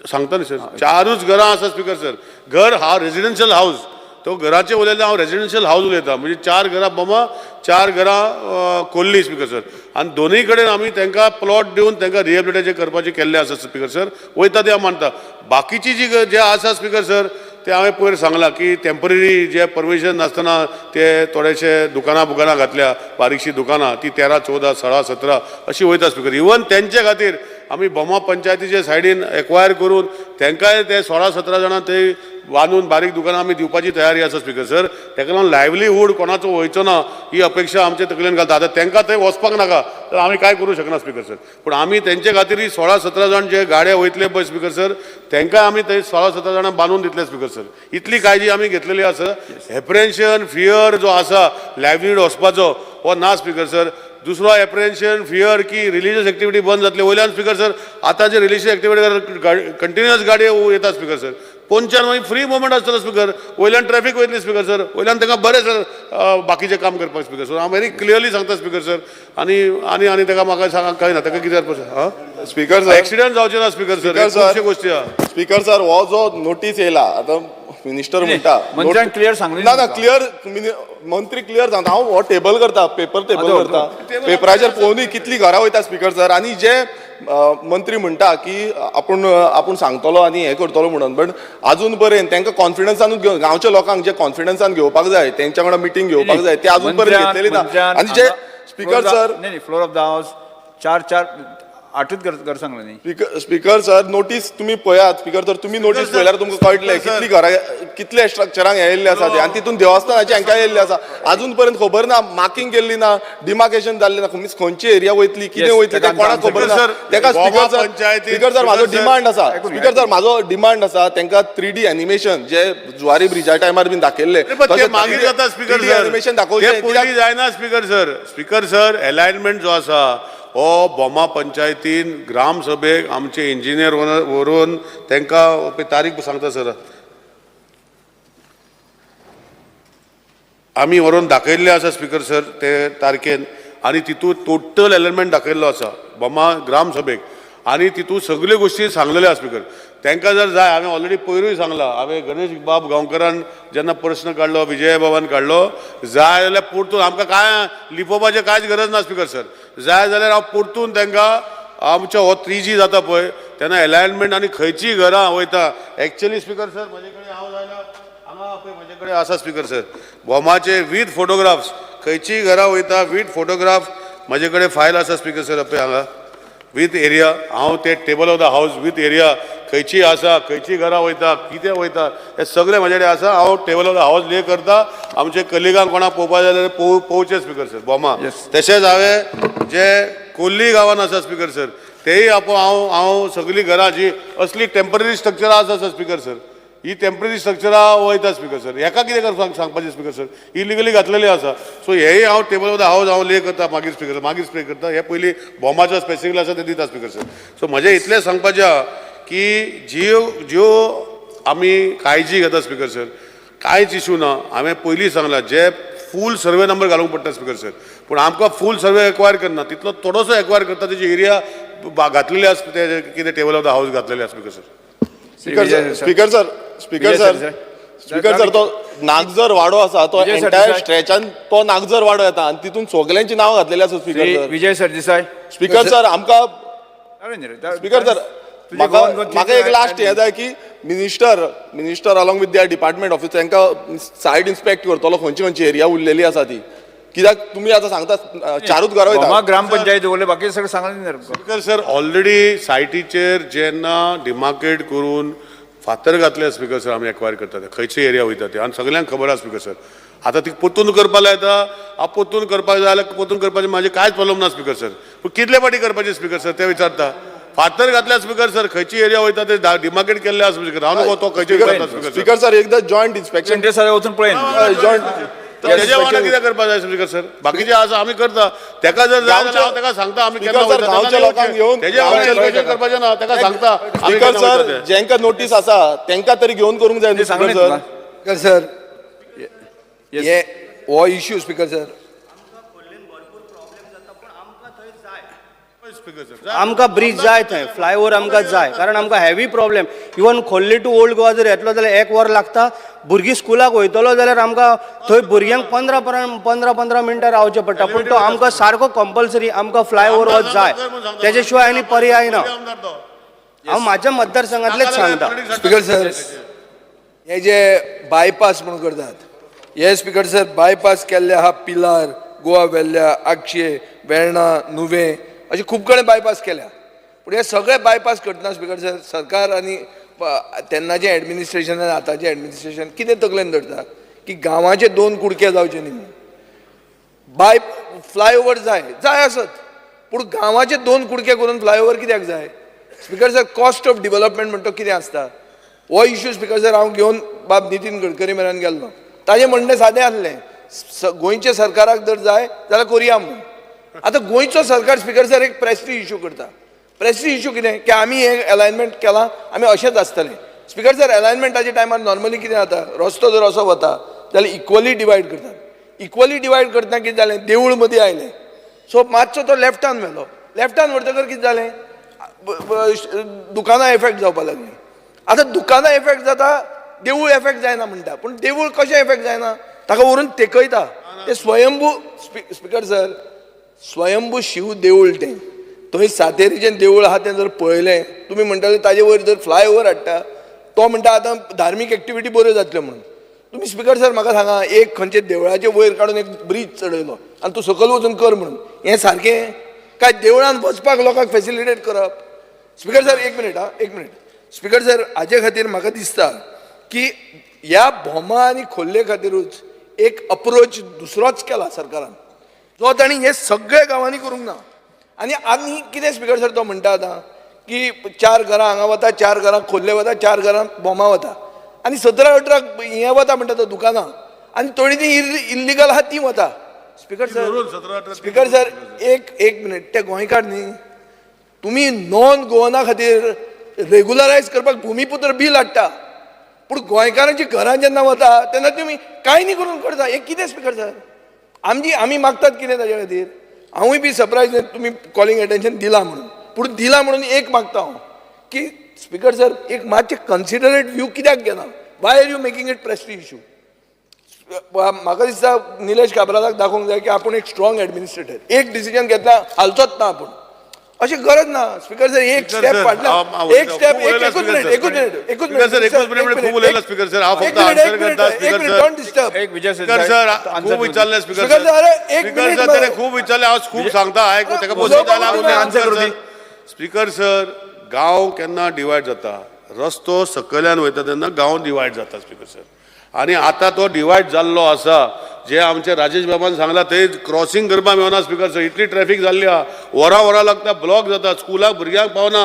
सांगता न्ही सर, 4च घरां आसा स्पीकर सर. घर हा रेजिडेन्शियल हावस, तो घराचे उलयता हांव रेजिडेन्शियल हावस उलयता. म्हणजे 4 घरां बोमा 4 घरां खोल्ली स्पीकर सर. आनी दोनूय कडेन आमी तांकां प्लॉट दिवन तांकां रिहेबिलिटेशन करपाचें केल्लें आसा स्पीकर सर. वयता ते हांव मानता. बाकीची जी जे आसा स्पीकर सर ते हांवें पयर सांगलां की टेम्पररी जे परमिशन नासतना ते थोडेशे दुकानां घातल्या, बारीकशी दुकानां ती 13, 14, 16, 17 अशी वयता स्पीकर. इवन तेंचे खातीर आमी बोमा पंचायतीचे सायडीन एक्वायर करून तांकांय ते 16-17 जाणां थंय बांदून बारीक दुकानां आमी दिवपाची तयारी आसा स्पीकर सर. ताका लागून लायव्हलीहूड कोणाचो वयचो ना ही अपेक्षा आमचे तकलेन घालता. आतां तांकां थंय वचपाक नाका तर आमी कांय करूं शकना स्पीकर सर. पूण आमी तेंचे खातीर 16-17 जाण जे गाडे वयतले पळय स्पीकर सर तांकां आमी थंय 16-17 जाणां बांदून दितले स्पीकर सर. इतली काळजी आमी घेतलेली आसा. एप्रेन्शन फियर जो आसा लायव्हलीहूड वचपाचो हो ना स्पीकर सर. दुसरो एप्रेन्शन फियर की रिलिजियस एक्टिविटी बंद जातले वयल्यान स्पीकर सर. आतां जे रिलिजियस एक्टिविटी कंटिन्युअस गाडयो येता स्पीकर सर. पोंच्यान मागीर फ्री मुवमेंट आसतलो स्पिकर, वयल्यान ट्रॅफिक वयतली स्पिकर सर, वयल्यान तांकां बरें सर बाकीचें काम करपाक स्पिकर सर. हांव व्हेरी क्लियरली सांगता स्पिकर सर. आनी आनी आनी ताका म्हाका सांगांक कळना ताका कितें स्पिकर सर, एक्सिडेंट जावचे ना स्पिकर सर, खुबशे गोश्टी आहा. स्पिकर सर, हो जो नोटीस येयला आतां मिनिस्टर म्हणटा मंत्र्यान क्लियर सांगलें ना क्लियर मंत्री क्लियर सांगता. हांव हो टेबल करता, पेपर टेबल करता, पेपराचेर पळोवनूय कितलीं घरां वयता स्पिकर सर. आनी जे मंत्री म्हणटा की आपूण सांगतलो आनी हें करतलो म्हणून, बट आजून पर्यंत तांकां कॉन्फिडन्सानूच गांवच्या लोकांक जे कॉन्फिडन्सान घेवपाक जाय, तेंच्या वांगडा मिटींग घेवपाक जाय, ते आजून पर्यंत घेतलेली ना. आनी जे स्पिकर सर, नाही फ्लोर ऑफ द हाऊस चार आठूच घर सांगलं न्ही. स्पिकर सर, नोटीस तुम्ही पळयात स्पिकर सर, तुम्ही नोटीस पळयल्यार तुमकां कळटलें कितली घरां कितले स्ट्रक्चरांक येयल्ले आसा ते, आनी तितून देवस्थानाची हांकां येयल्ले आसा. आजून पर्यंत खबर ना, मार्किंग केल्ली ना, डिमार्केशन जाल्लें ना, खंयची एरिया वयतली, कितें वयतली तें कोणाक खबर ना. ताका स्पिकर सर म्हाजो डिमांड आसा, स्पिकर सर म्हाजो डिमांड आसा, तांकां 3D एनिमेशन जे जुवारी ब्रिजा टायमार बीन दाखयल्ले मागीर जाता स्पिकर सर, एनिमेशन दाखोवचें पयलीं जायना speaker sir. Speaker sir, alignment जो आसा हो बोमा पंचायतीन ग्रामसभेक आमचे इंजिनियर व्हरून तांकां तारीख सांगता सर, आमी व्हरून दाखयल्ले आसा स्पिकर सर ते तारखेन. आनी तितून टोटल एलिमेंट दाखयल्लो आसा बोमा ग्रामसभेक, आनी तितून सगल्यो गोश्टी सांगलेल्यो आसा स्पिकर. तांकां जर जाय, हांवें ऑलरेडी पयरूय सांगलां, हांवें गणेश बाब गांवकरान जेन्ना प्रश्न काडलो, विजय बाबान काडलो, जाय जाल्यार परतून आमकां काय लिपोवपाचें कांयच गरज ना स्पिकर सर. जाय जाल्यार हांव परतून तांकां आमचो हो 3G जाता पळय तेन्ना अलायनमेंट आनी खंयचीं घरां वयता. एक्चुअली स्पिकर सर म्हाजे कडेन हांव जाल्यार हांगा पळय म्हाजे कडेन आसा स्पिकर सर बोमाचे वीथ फोटोग्राफ्स, खंयचीं घरां वयता वीथ फोटोग्राफ म्हाजे कडेन फायल आसा स्पिकर सर पळय हांगा वीथ एरिया. हांव ते टेबल ऑफ द हावस वीथ एरिया खंयची आसा, खंयची घरां वयता, कितें वयता, हे सगळें म्हाजे कडेन आसा. हांव टेबल ऑफ द हावस ले करता. आमचे कलिगांक कोणाक पळोवपाक जाय जाल्यार पळोवचें स्पिकर सर बोमा. तशेंच हांवें जे कोल्ली गांवान आसा स्पिकर सर तेय हांव सगळीं घरां जी असली टेम्पररी स्ट्रक्चरां आसा सर स्पिकर सर, ही टेम्पररी स्ट्रक्चरां वयता स्पिकर सर. हेका कितें सांगपाचें स्पिकर सर, इलिगली घातलेली आसा. सो हेय हांव टेबल ऑफ द हावस हांव ले करता मागीर स्पिकर मागीर स्प्रे करता. हे पयलीं बोमाचो स्पेसिफीक आसा ते दिता स्पिकर सर. सो म्हजें इतलें सांगपाचें आहा की ज्यो आमी काळजी घेता स्पिकर सर कांयच इशू ना. हांवें पयलीं सांगलां जे फूल सर्वे नंबर घालूंक पडटा स्पिकर सर, पूण आमकां फूल सर्वे एक्वायर करना, तितलो थोडोसो एक्वायर करता तेजी एरिया घातलेली आसा, ते कितें टेबल ऑफ द हावस घातलेले आसा स्पिकर सर. स्पिकर सर तो नागजर वाडो आसा तो एंटायर स्ट्रेचान तो नागजर वाडो येता आनी तितून सगल्यांची नांवां घातलेली आसा speaker sir. Vijay Sardesai speaker sir आमकां स्पिकर सर म्हाका एक लास्ट हें जाय की minister along with their department office तांकां सायट इन्स्पेक्ट करतलो खंयची एरिया उरलेली आसा ती. कित्याक तुमी आतां सांगता 4च घरां वयता. ग्रामपंचायत दवरले बाकी सगळें सांगलें. स्पिकर सर ऑलरेडी सायटीचेर जेन्ना डिमार्केट करून फातर घातले स्पिकर सर आमी एक्वायर करतात खंयची एरिया वयता ते आनी सगळ्यांक खबर आसा स्पिकर सर. आतां ती परतून करपाक लायता, हांव परतून करपाक जाय जाल्यार परतून करपाचें म्हाजें कांयच प्रॉब्लम ना स्पिकर सर. पूण कितले फाटी करपाचें स्पिकर सर ते विचारता. फातर घातल्या स्पिकर सर खंयची एरिया वयता ते डिमार्केट केल्ले आसा स्पिकर. हांव नको तो खंयची स्पिकर सर एकदा जॉयंट इन्स्पेक्शन ते सगळें वचून पळयन जॉयंट तेज्या वांगडा कितें करपाक जाय स्पिकर सर. बाकीचे आसा आमी करता, तेका जर जाय जाल्यार हांव तेका सांगता आमी केन्ना वयता गांवच्या लोकांक घेवन तेज्या वांगडा इन्स्पेक्शन करपाचें ना, तेका सांगता स्पिकर सर जेंका नोटीस आसा तेंका तरी घेवन करूंक जाय स्पिकर सर. हे हो इश्यू स्पिकर सर आमकां ब्रिज जाय थंय, फ्लायओवर आमकां जाय, कारण आमकां heavy problem. Even Khorlim to Old Goa जर येतलो जाल्यार 1 वर लागता. भुरगीं स्कुलाक वयतलो जाल्यार आमकां थंय भुरग्यांक 15 मिनटां रावचें पडटा. पूण तो आमकां सारको कंपल्सरी आमकां फ्लायओवर वच जाय, तेज्या शिवाय आनी पर्याय ना. हांव म्हाज्या मतदारसंघांतलेच सांगता स्पिकर सर. हे जे बायपास म्हणून करतात हे स्पिकर सर बायपास केल्ले आहा पिलार, गोवा वेल्ल्या, आक्षे, वेर्णा, नुवें अशें खूब कडेन बायपास केल्या. पूण हे सगळे बायपास करतना स्पिकर सर सरकार आनी तेन्नाचें एडमिनिस्ट्रेशन आनी आतांचें एडमिनिस्ट्रेशन कितें तकलेन धरता की गांवाचे 2 कुडके जावचे न्ही. फ्लायओवर जाय आसत, पूण गांवाचे 2 कुडके करून फ्लायओवर कित्याक जाय speaker sir. Cost of development म्हणटा कितें आसता हो इश्यू स्पिकर सर हांव घेवन बाब नितीन गडकरी मेरेन गेल्लो. ताजें म्हणणें सादें आसलें, गोंयच्या सरकाराक जर जाय जाल्यार करया म्हणून. आतां गोंयचो सरकार स्पिकर सर एक प्रेस्टीज इश्यू करता. प्रेस्टीज इश्यू कितें की आमी हे अलायनमेंट केलां, आमी अशेंच आसतलें. स्पीकर सर अलायनमेंटाच्या टायमार नॉर्मली कितें जाता रस्तो जर असो वता जाल्यार इक्वली डिवायड करतात इक्वली डिवायड करतना कितें जालें देवूळ मदीं आयलें सो मातसो तो लेफ्टान व्हेलो लेफ्टान व्हरतकर कितें जालें दुकानां एफेक्ट जावपाक लागलीं आतां दुकानां एफेक्ट जाता देवूळ एफेक्ट जायना म्हणटा पूण देवूळ कशें एफेक्ट जायना ताका व्हरून तेकयता ते स्वयंभू स्पीकर सर स्वयंभू शिव देवूळ तें थंय सातेरीचें देवूळ आहा तें जर पळयलें तुमी म्हणटाले ताजे वयर जर फ्लायओव्हर हाडटा तो म्हणटा आतां धार्मीक एक्टिविटी बऱ्यो जातल्यो म्हणून तुमी स्पीकर सर म्हाका सांगा एक खंयचे देवळाचे वयर काडून एक ब्रीज चडयलो आनी तूं सकयल वचून कर म्हणून हें सारकें काय देवळान वचपाक लोकांक फॅसिलिटेट करप स्पीकर सर एक मिनीट स्पीकर सर हाजे खातीर म्हाका दिसता की ह्या भोमा आनी खोल्ले खातीरूच एक अप्रोच दुसरोच केला सरकारान जो ताणी हे सगळे गांवांनी करूंक ना आनी कितें स्पीकर सर तो म्हणटा आतां की 4 घरां हांगा वता 4 घरां खोल्ले वता 4 घरां भोमा वता आनी 17-18 हें वता म्हणटा तो दुकानां आनी थोडी ती इल्लिगल आहा ती वता स्पीकर सर एक मिनीट ते गोंयकार न्ही तुमी नॉन गोवना खातीर रेग्युलरायज करपाक भुमिपुत्र बील हाडटा पूण गोंयकारांची घरां जेन्ना वता तेन्ना तुमी कांय न्ही करून करता हे कितें स्पीकर सर आमी मागतात कितें ताचे खातीर हांवूय बी सरप्रायज तुमी कॉलिंग एटेन्शन दिलां म्हणून पूण दिलां म्हणून एक मागता हांव की स्पीकर सर एक मातशें कन्सिडरेट व्यू कित्याक घेना why are you making it prestige issue म्हाका दिसता निलेश काब्रालाक दाखोवंक जाय की आपूण एक स्ट्रॉंग एडमिनिस्ट्रेटर एक डिसिजन घेतला हालचोच ना आपूण अशी गरज ना स्पीकर सर एक स्टेप फाटला एक स्टेप एकूच मिनिट खूब उलयला स्पीकर सर हांव फक्त आन्सर करता स्पीकर सर डोंट डिस्टर्ब एक विजय स्पीकर सर खूब विचारलें स्पीकर स्पीकर सर अरे एक स्पीकर मिनिट सर ताणें खूब विचारलें हांव खूब सांगता आयक ताका बसून जाल्यार आन्सर स्पीकर सर गांव केन्ना डिवायड जाता रस्तो सकयल्यान वयता तेन्ना गांव डिवायड जाता स्पीकर सर आनी आतां तो डिवायड जाल्लो आसा जे आमचे राजेश बाबान सांगला थंय क्रॉसिंग करपाक मेळना स्पीकर सर इतली ट्रॅफिक जाल्ली आहा वरां लागता ब्लॉक जाता स्कुलाक भुरग्यांक पावना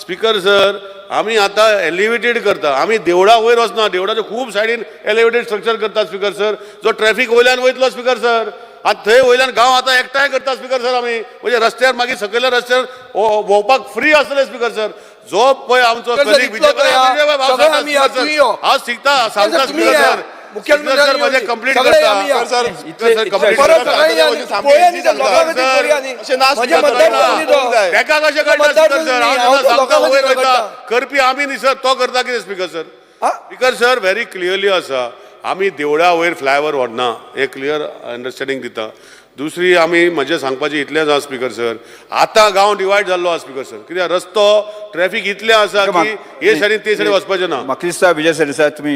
स्पीकर सर आमी आतां एलिवेटेड करता आमी देवळा वयर वचना देवळाच्या खूब सायडीन एलिवेटेड स्ट्रक्चर करता स्पीकर सर जो ट्रॅफिक वयल्यान वयतलो स्पीकर सर आतां थंय वयल्यान गांव आतां एकठांय करता स्पीकर सर आमी म्हणजे रस्त्यार मागीर सकयल्या रस्त्यार भोंवपाक फ्री आसतले स्पीकर सर जो पळय आमचो कलीग हांव शिकता सांगता स्पीकर सर मुख्यमंत्री माझे कंप्लीट करता करपी आमी न्ही सर तो करता कितें speaker sir speaker sir very clearly आसा आमी देवळा वयर फ्लायओव्हर व्हरना हे क्लियर अंडरस्टँडींग दिता दुसरी आमी म्हजें सांगपाचें इतलेंच आसा स्पीकर सर आतां गांव डिवायड जाल्लो आसा स्पीकर सर कित्याक रस्तो ट्रॅफिक इतलें आसा की हे सायडीन ते सायडीन वचपाचें ना म्हाका दिसता विजय सर दिसा तुमी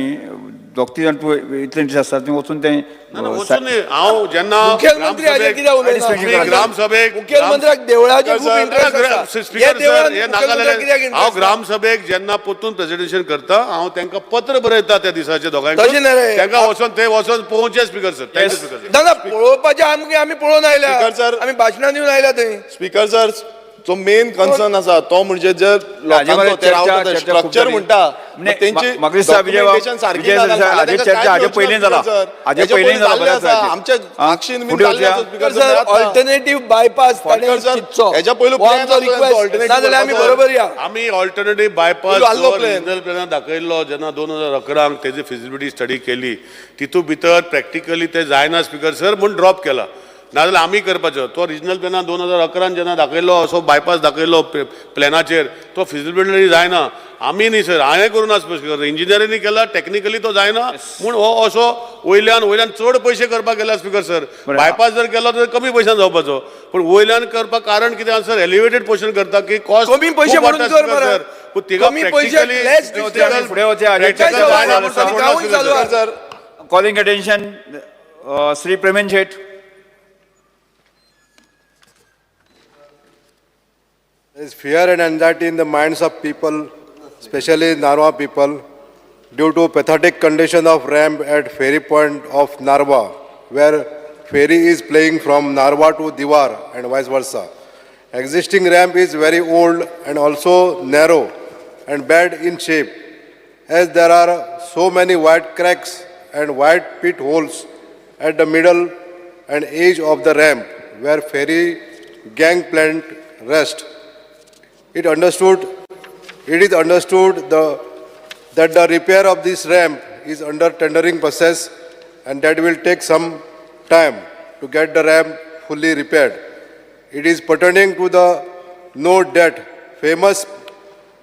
दोग-तीन जाण इतले इंट्रस्ट आसता तुमी वचून तें वचून न्ही हांव जेन्ना मुख्यमंत्री हाजे कित्याक उलयना ग्रामसभेक मुख्यमंत्र्याक देवळाचे खूब इंट्रस्ट आसा स्पीकर सर हे नाका जाल्यार हांव ग्रामसभेक जेन्ना परतून प्रेजेंटेशन करता हांव तांकां पत्र बरयता त्या दिसाचे दोगांयक तांकां वचोन थंय वचोन पळोवचें speaker sir thank you speaker sir ना पळोवपाचें आमी पळोवन आयल्या आमी भाशणां दिवन आयल्या थंय स्पीकर सर जो मेन कन्सर्न आसा तो म्हणजे जे लोकांचो ते रावता स्ट्रक्चर म्हणटा तेंची डॉक्युमेंटेशन सारकी हाजे पयलीं जाला आमच्या आक्षीन बीन जाल्ले आसा स्पीकर सर ऑल्टरनेटिव्ह बायपास हेच्या पयलू नाजाल्यार आमी बरोबर या आमी ऑल्टरनेटिव्ह बायपास रिजनल प्लॅनान दाखयल्लो जेन्ना 2011 तेजी फिजिबिलिटी स्टडी केली तितून भितर प्रॅक्टिकली ते जायना स्पीकर सर म्हणून ड्रॉप केला नाजाल्यार आमी करपाचो तो रिजनल प्लॅनान 2011 जेन्ना दाखयल्लो असो बायपास दाखयल्लो प्लॅनाचेर तो फिजिबिलिटी जायना आमी न्ही सर हांवें करूना स्पीकर इंजिनियरींनी केला टॅक्निकली तो जायना म्हूण हो असो वयल्यान चड पयशे करपाक गेला स्पीकर सर बायपास जर केलो तर कमी पयशान जावपाचो पूण वयल्यान करपाक कारण कितें आसा सर एलिवेटेड पोर्शन करता की कॉस्ट कमी पयशे म्हणून कर मरे पूण तिका प्रॅक्टिकली फुडें वचया calling attention Shri Premen Shet There is fear and anxiety in the minds of people, especially Narwa people, due to pathetic condition of ramp at ferry point of Narwa, where ferry is playing from Narwa to Diwar and vice versa. Existing ramp is very old and also narrow and bad in shape, as there are so many wide cracks and wide pit holes at the middle and edge of the ramp, where ferry gangplank rest. It is understood the that the repair of this ramp is under tendering process and that will take some time to get the ramp fully repaired. It is pertaining to the note that famous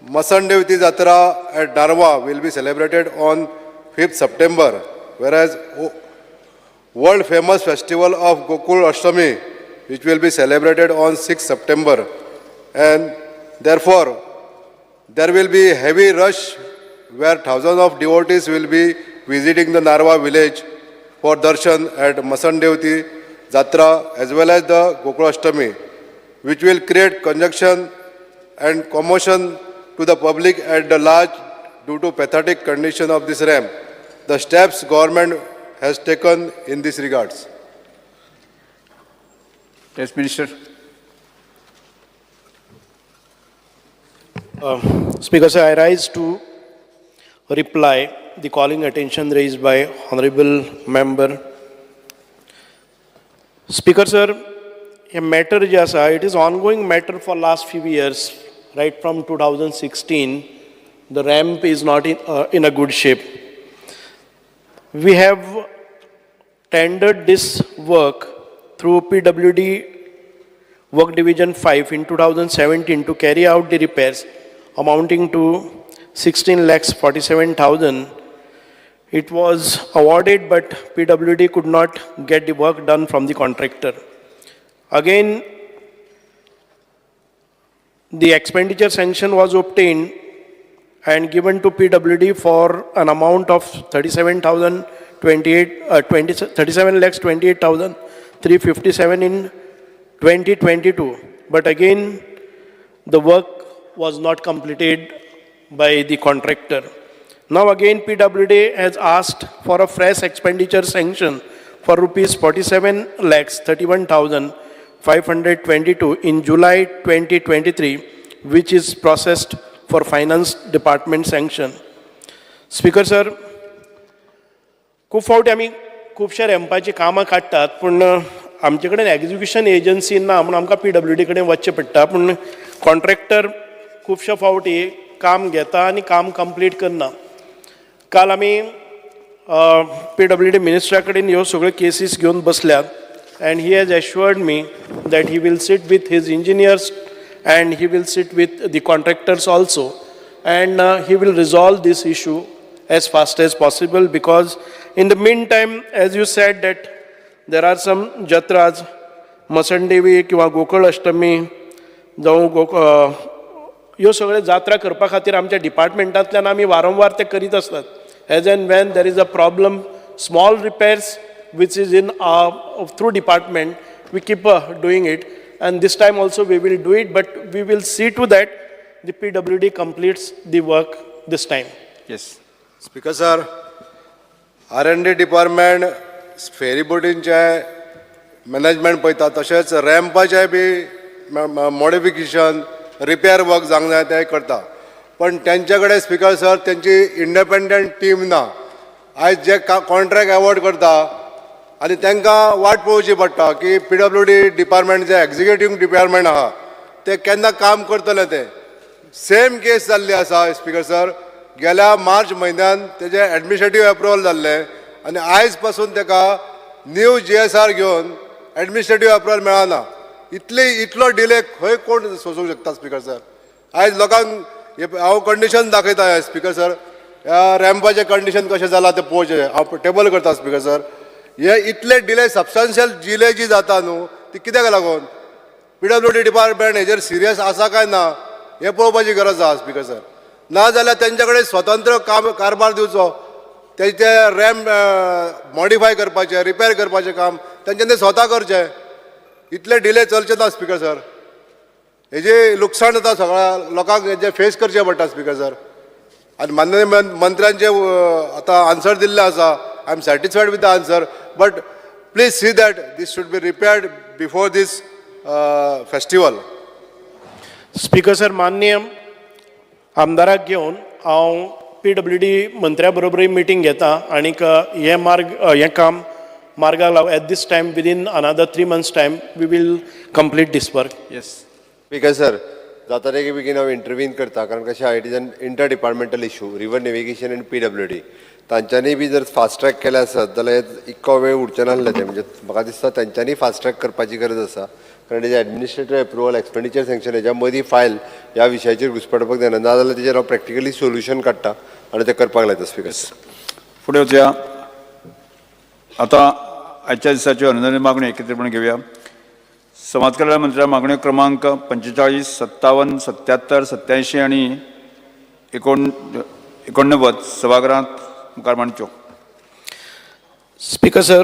Masandevati Jatra at Narwa will be celebrated on 5th September, whereas world famous festival of Gokul Ashtami, which will be celebrated on 6th September. And therefore, there will be heavy rush where thousands of devotees will be visiting the Narwa village for darshan at Masandevati Jatra as well as the Gokul Ashtami, which will create congestion and commotion to the public at the large due to pathetic condition of this ramp. The steps government has taken in this regards. Yes, Minister. Speaker, sir, I rise to reply the calling attention raised by Honorable Member. Speaker, sir, a matter it is ongoing matter for last few years, right from 2016. The ramp is not in a good shape. We have tendered this work through PWD Work Division 5 in 2017 to carry out the repairs amounting to 16,47,000. It was awarded, but PWD could not get the work done from the contractor. Again, the expenditure sanction was obtained and given to PWD for an amount of 37,28,357 in 2022. But again, the work was not completed by the contractor. Now again, PWD has asked for a fresh expenditure sanction for rupees 47,31,522 in July 2023, which is processed for Finance Department sanction. Speaker sir, खूप फावटी आमी खुबशा रॅम्पाची कामां काडटात, पूण आमचे कडेन execution agency ना म्हणून आमकां PWD कडेन वचचें पडटा, पूण कॉन्ट्रॅक्टर खुबशा फावटी काम घेता आनी काम कंप्लीट करना. काल आमी PWD मिनिस्टरा कडेन ह्यो सगळ्यो केसीस घेवन बसल्यात, and he has assured me that he will sit with his engineers and he will sit with the contractors also, and he will resolve this issue as fast as possible, because in the meantime, as you said, that there are some jatras, Masandevi किंवा गोकुळ अष्टमी जावं ह्यो सगळे जात्रा करपा खातीर आमच्या डिपार्टमेंटांतल्यान आमी वारंवार ते करीत असतात. As and when there is a problem, small repairs which is in through department, we keep doing it, and this time also we will do it, but we will see to that the PWD completes the work this time. Yes. Speaker sir, R&D department ferry boatingचे management पळयता, तशेंच रॅम्पाचे B modification repair work जावंक जाय ते करता. पण त्यांचे कडेन speaker sir त्यांची इंडिपेंडंट टीम ना. आयज जे कॉन्ट्रॅक्ट अवॉर्ड करता आनी तांकां वाट पळोवची पडटा की PWD डिपार्टमेंट जे एक्झिक्युटीव डिपार्टमेंट आहा ते केन्ना काम करतले ते. सेम केस जाल्ली आसा स्पीकर सर. गेल्या मार्च म्हयन्यान तेजे एडमिनिस्ट्रेटीव अप्रुवल जाल्ले आनी आयज पासून ताका न्यू GSR घेवन एडमिनिस्ट्रेटीव अप्रुवल मेळना. इतलो डिले खंय कोण सोंसूंक शकता स्पीकर सर. आयज लोकांक हांव कंडिशन दाखयता स्पीकर सर, ह्या रॅम्पाचें कंडिशन कशें जालां तें पळोवचें. हांव टेबल करता स्पीकर सर. हे इतले डिले सबस्टान्शियल डिले जी जाता न्हू ती कित्याक लागून PWD डिपार्टमेंट हेजेर सिरियस आसा काय ना हें पळोवपाची गरज आसा स्पीकर सर. ना जाल्यार तेंच्या कडेन स्वतंत्र कारभार दिवचो, तेचे रॅम्प मॉडिफाय करपाचें, रिपेर करपाचें काम तेंच्यांनी स्वता करचें. इतले डिले चलचे ना स्पीकर सर. हेजे लुकसाण जाता सगळ्या लोकांक, हेजे फेस करचें पडटा स्पीकर सर. आनी माननीय मंत्र्यांचे आतां आन्सर दिल्ले आसा. I am satisfied with the answer, but please see that this should be repaired before this festival. Speaker sir, माननीय आमदाराक घेवन हांव PWD मंत्र्या बरोबरूय मिटींग घेता आनीक हें काम मार्गाक लाव. At this time within another 3 months time we will complete this work. Yes speaker sir, जाता ते बेगीन हांव इंटरव्हीन करता कारण कशें आहा it is an inter departmental issue river navigation and PWD तांच्यांनी बी जर फास्ट ट्रॅक केले आसत जाल्यार इतको वेळ उरचे नासले ते म्हणजे म्हाका दिसता तांच्यांनी फास्ट ट्रॅक करपाची गरज आसा कारण तेजे एडमिनिस्ट्रेटिव्ह एप्रुवल एक्सपेंडिचर सँक्शन हेच्या मदीं फायल ह्या विशयाचेर घुसपडपाक जायना नाजाल्यार तेजेर हांव प्रॅक्टिकली सोल्युशन काडटा आनी ते करपाक लायता स्पिकर्स फुडें वचया आतां आजच्या दिसाच्यो अनुदानीय मागण्यो एकत्रीतपणे घेवया समाज कल्याण मंत्र्या मागण्यो क्रमांक 45, 57, 77, 87 आणि 89 सभागृहांत मुखार मांडच्यो. Speaker sir,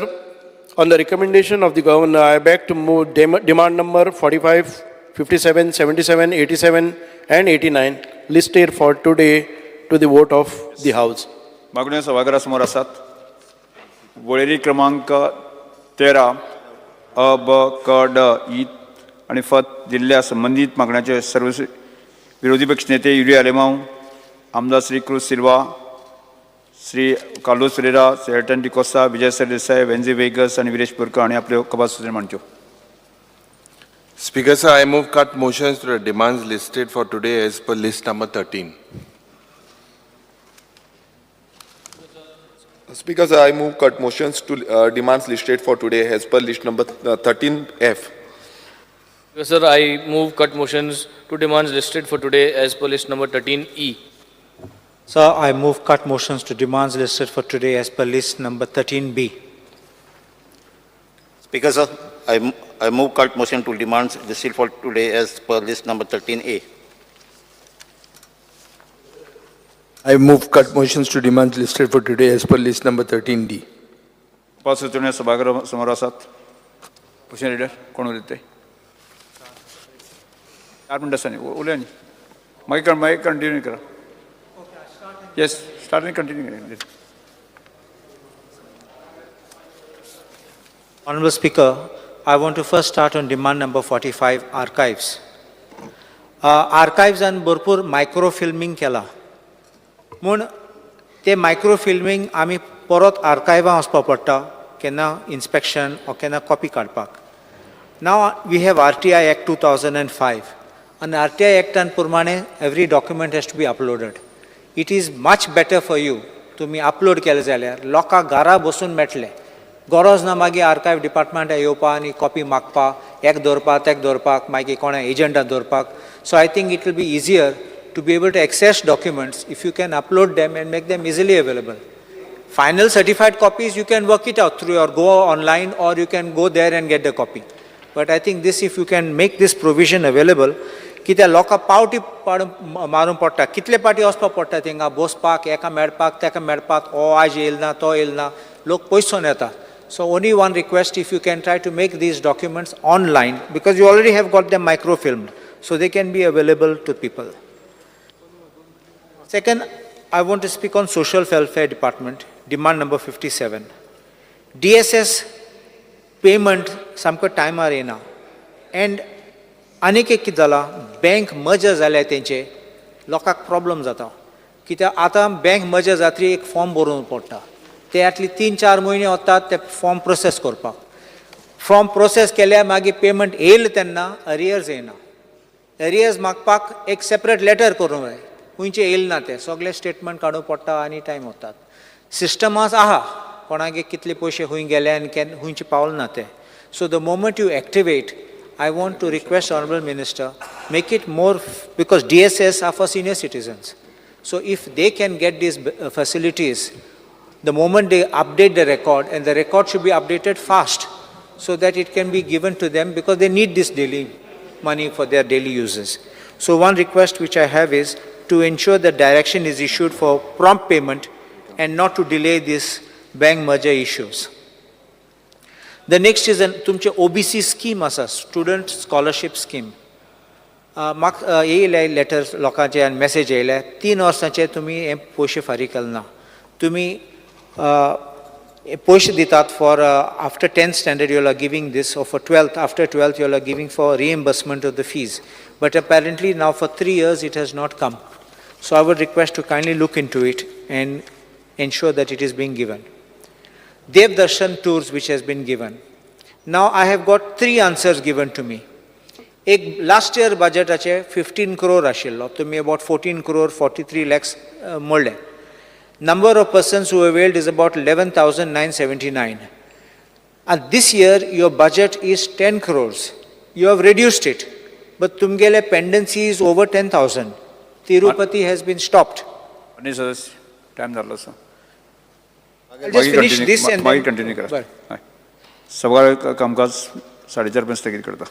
on the recommendation of the governor, I beg to move demand number 45, 57, 77, 87 and 89 listed for today to the vote of the House. मागण्यो सभागृहासमोर आसात. वळेरी क्रमांक 13 अ, ब, क, ड, इ आणि फ दिल्ल्या संबंधित मागण्याचे सर्व विरोधी पक्ष नेते युरी आलेमांव, आमदार श्री क्रूज सिल्वा, श्री कार्लोस फेरेरा, सेल्टन डिकोसा, विजय सरदेसाई, वेन्झी वेगस आणि विरेश बोरकर हांणी आपल्यो कबा सूचना मांडच्यो. Speaker sir, I move cut motions to the demands listed for today as per list number 13. Speaker sir, I move cut motions to demands listed for today as per list number 13F. Speaker sir, I move cut motions to demands listed for today as per list number 13E. Sir, I move cut motions to demands listed for today as per list number 13B. Speaker sir, I move cut motion to demands listed for today as per list number 13A. I move cut motions to demands listed for today as per list number 13D. कबा सूचना सभागृहा समोर आसात. Question reader कोण उलयता 4 मिनटां आसा न्ही उलया न्ही मागीर कंटिन्यू करा. येस स्टार्ट आनी कंटिन्यू करा. Honorable Speaker, I want to first start on demand number 45, archives. Archives and भरपूर मायक्रोफिल्मिंग केला म्हूण ते मायक्रोफिल्मिंग आमी परत आर्कायवां वचपाक पडटा केन्ना इन्स्पेक्शन वा केन्ना कॉपी काडपाक. Now we have RTI Act 2005 and RTI Actan प्रमाणे every document has to be uploaded. It is much better for you तुमी अपलोड केले जाल्यार लोकांक घरा बसून मेळटले. गरज ना मागीर आर्कायव डिपार्टमेंटा येवपा आनी कॉपी मागपा एक दवरपाक तेक दवरपाक मागीर कोणा एजंटाक दवरपाक. So I think it will be easier to be able to access documents if you can upload them and make them easily available. Final certified copies, you can work it out through your Go online or you can go there and get the copy. But I think this, if you can make this provision available, कित्याक लोकांक पावटी मारूंक पडटा कितले पाटी वचपाक पडटा थिंगा बसपाक एका मेळपाक तेका मेळपाक हो आज येयल ना तो येयल ना लोक पयसून येता. So only one request, if you can try to make these documents online because you already have got them microfilmed so they can be available to people. Second, I want to speak on Social Welfare Department, demand number 57. DSS payment सामको टायमार येना and आनीक एक कितें जाला bank merger जाल्या तेंचे लोकांक प्रॉब्लम जाता कित्याक आतां बँक मर्जर जातरी एक फॉर्म बरोवन पडटा ते आतली 3-4 म्हयने वतात ते फॉर्म प्रोसेस करपाक. फॉर्म प्रोसेस केल्यार मागीर पेमेंट येयले तेन्ना अरियर्स येना. अरियर्स मागपाक एक सेपरेट लेटर करूंक जाय खंयचे येयले ना ते सगळे स्टेटमेंट काडूंक पडटा आनी टायम वतात. सिस्टमास आहा कोणागे कितले पयशे खंय गेले आनी खंयचे पावले ना ते. So the moment you activate I want to request Honorable Minister, make it more, because DSS are for senior citizens. So if they can get these facilities, the moment they update the record, and the record should be updated fast, so that it can be given to them, because they need this daily money for their daily uses. So one request which I have is to ensure that direction is issued for prompt payment and not to delay these bank merger issues. The next is तुमचे OBC scheme आसा, student scholarship scheme. म्हाका येयले letters लोकांचे आनी message येयले 3 वर्सांचे तुमी हे पयशे फारीक केले ना. तुमी पयशे दितात for after 10th standard you are giving this, or for 12th, after 12th you are giving for reimbursement of the fees. But apparently now for 3 years it has not come. So I would request to kindly look into it and ensure that it is being given. Dev Darshan tours which has been given. Now I have got 3 answers given to me. एक last year बजेटाचे 15 crore आशिल्लो, तुमी about 14 crore 43 lakhs मोडले. Number of persons who availed is about 11,979. And this year your budget is 10 crores. You have reduced it, but tumgele pendency is over 10,000. Tirupati has been stopped. Time झालो sir. I'll just finish this and मागीर then... continue करा. सभा कामकाज 4:30 पर्यंत स्थगित करता.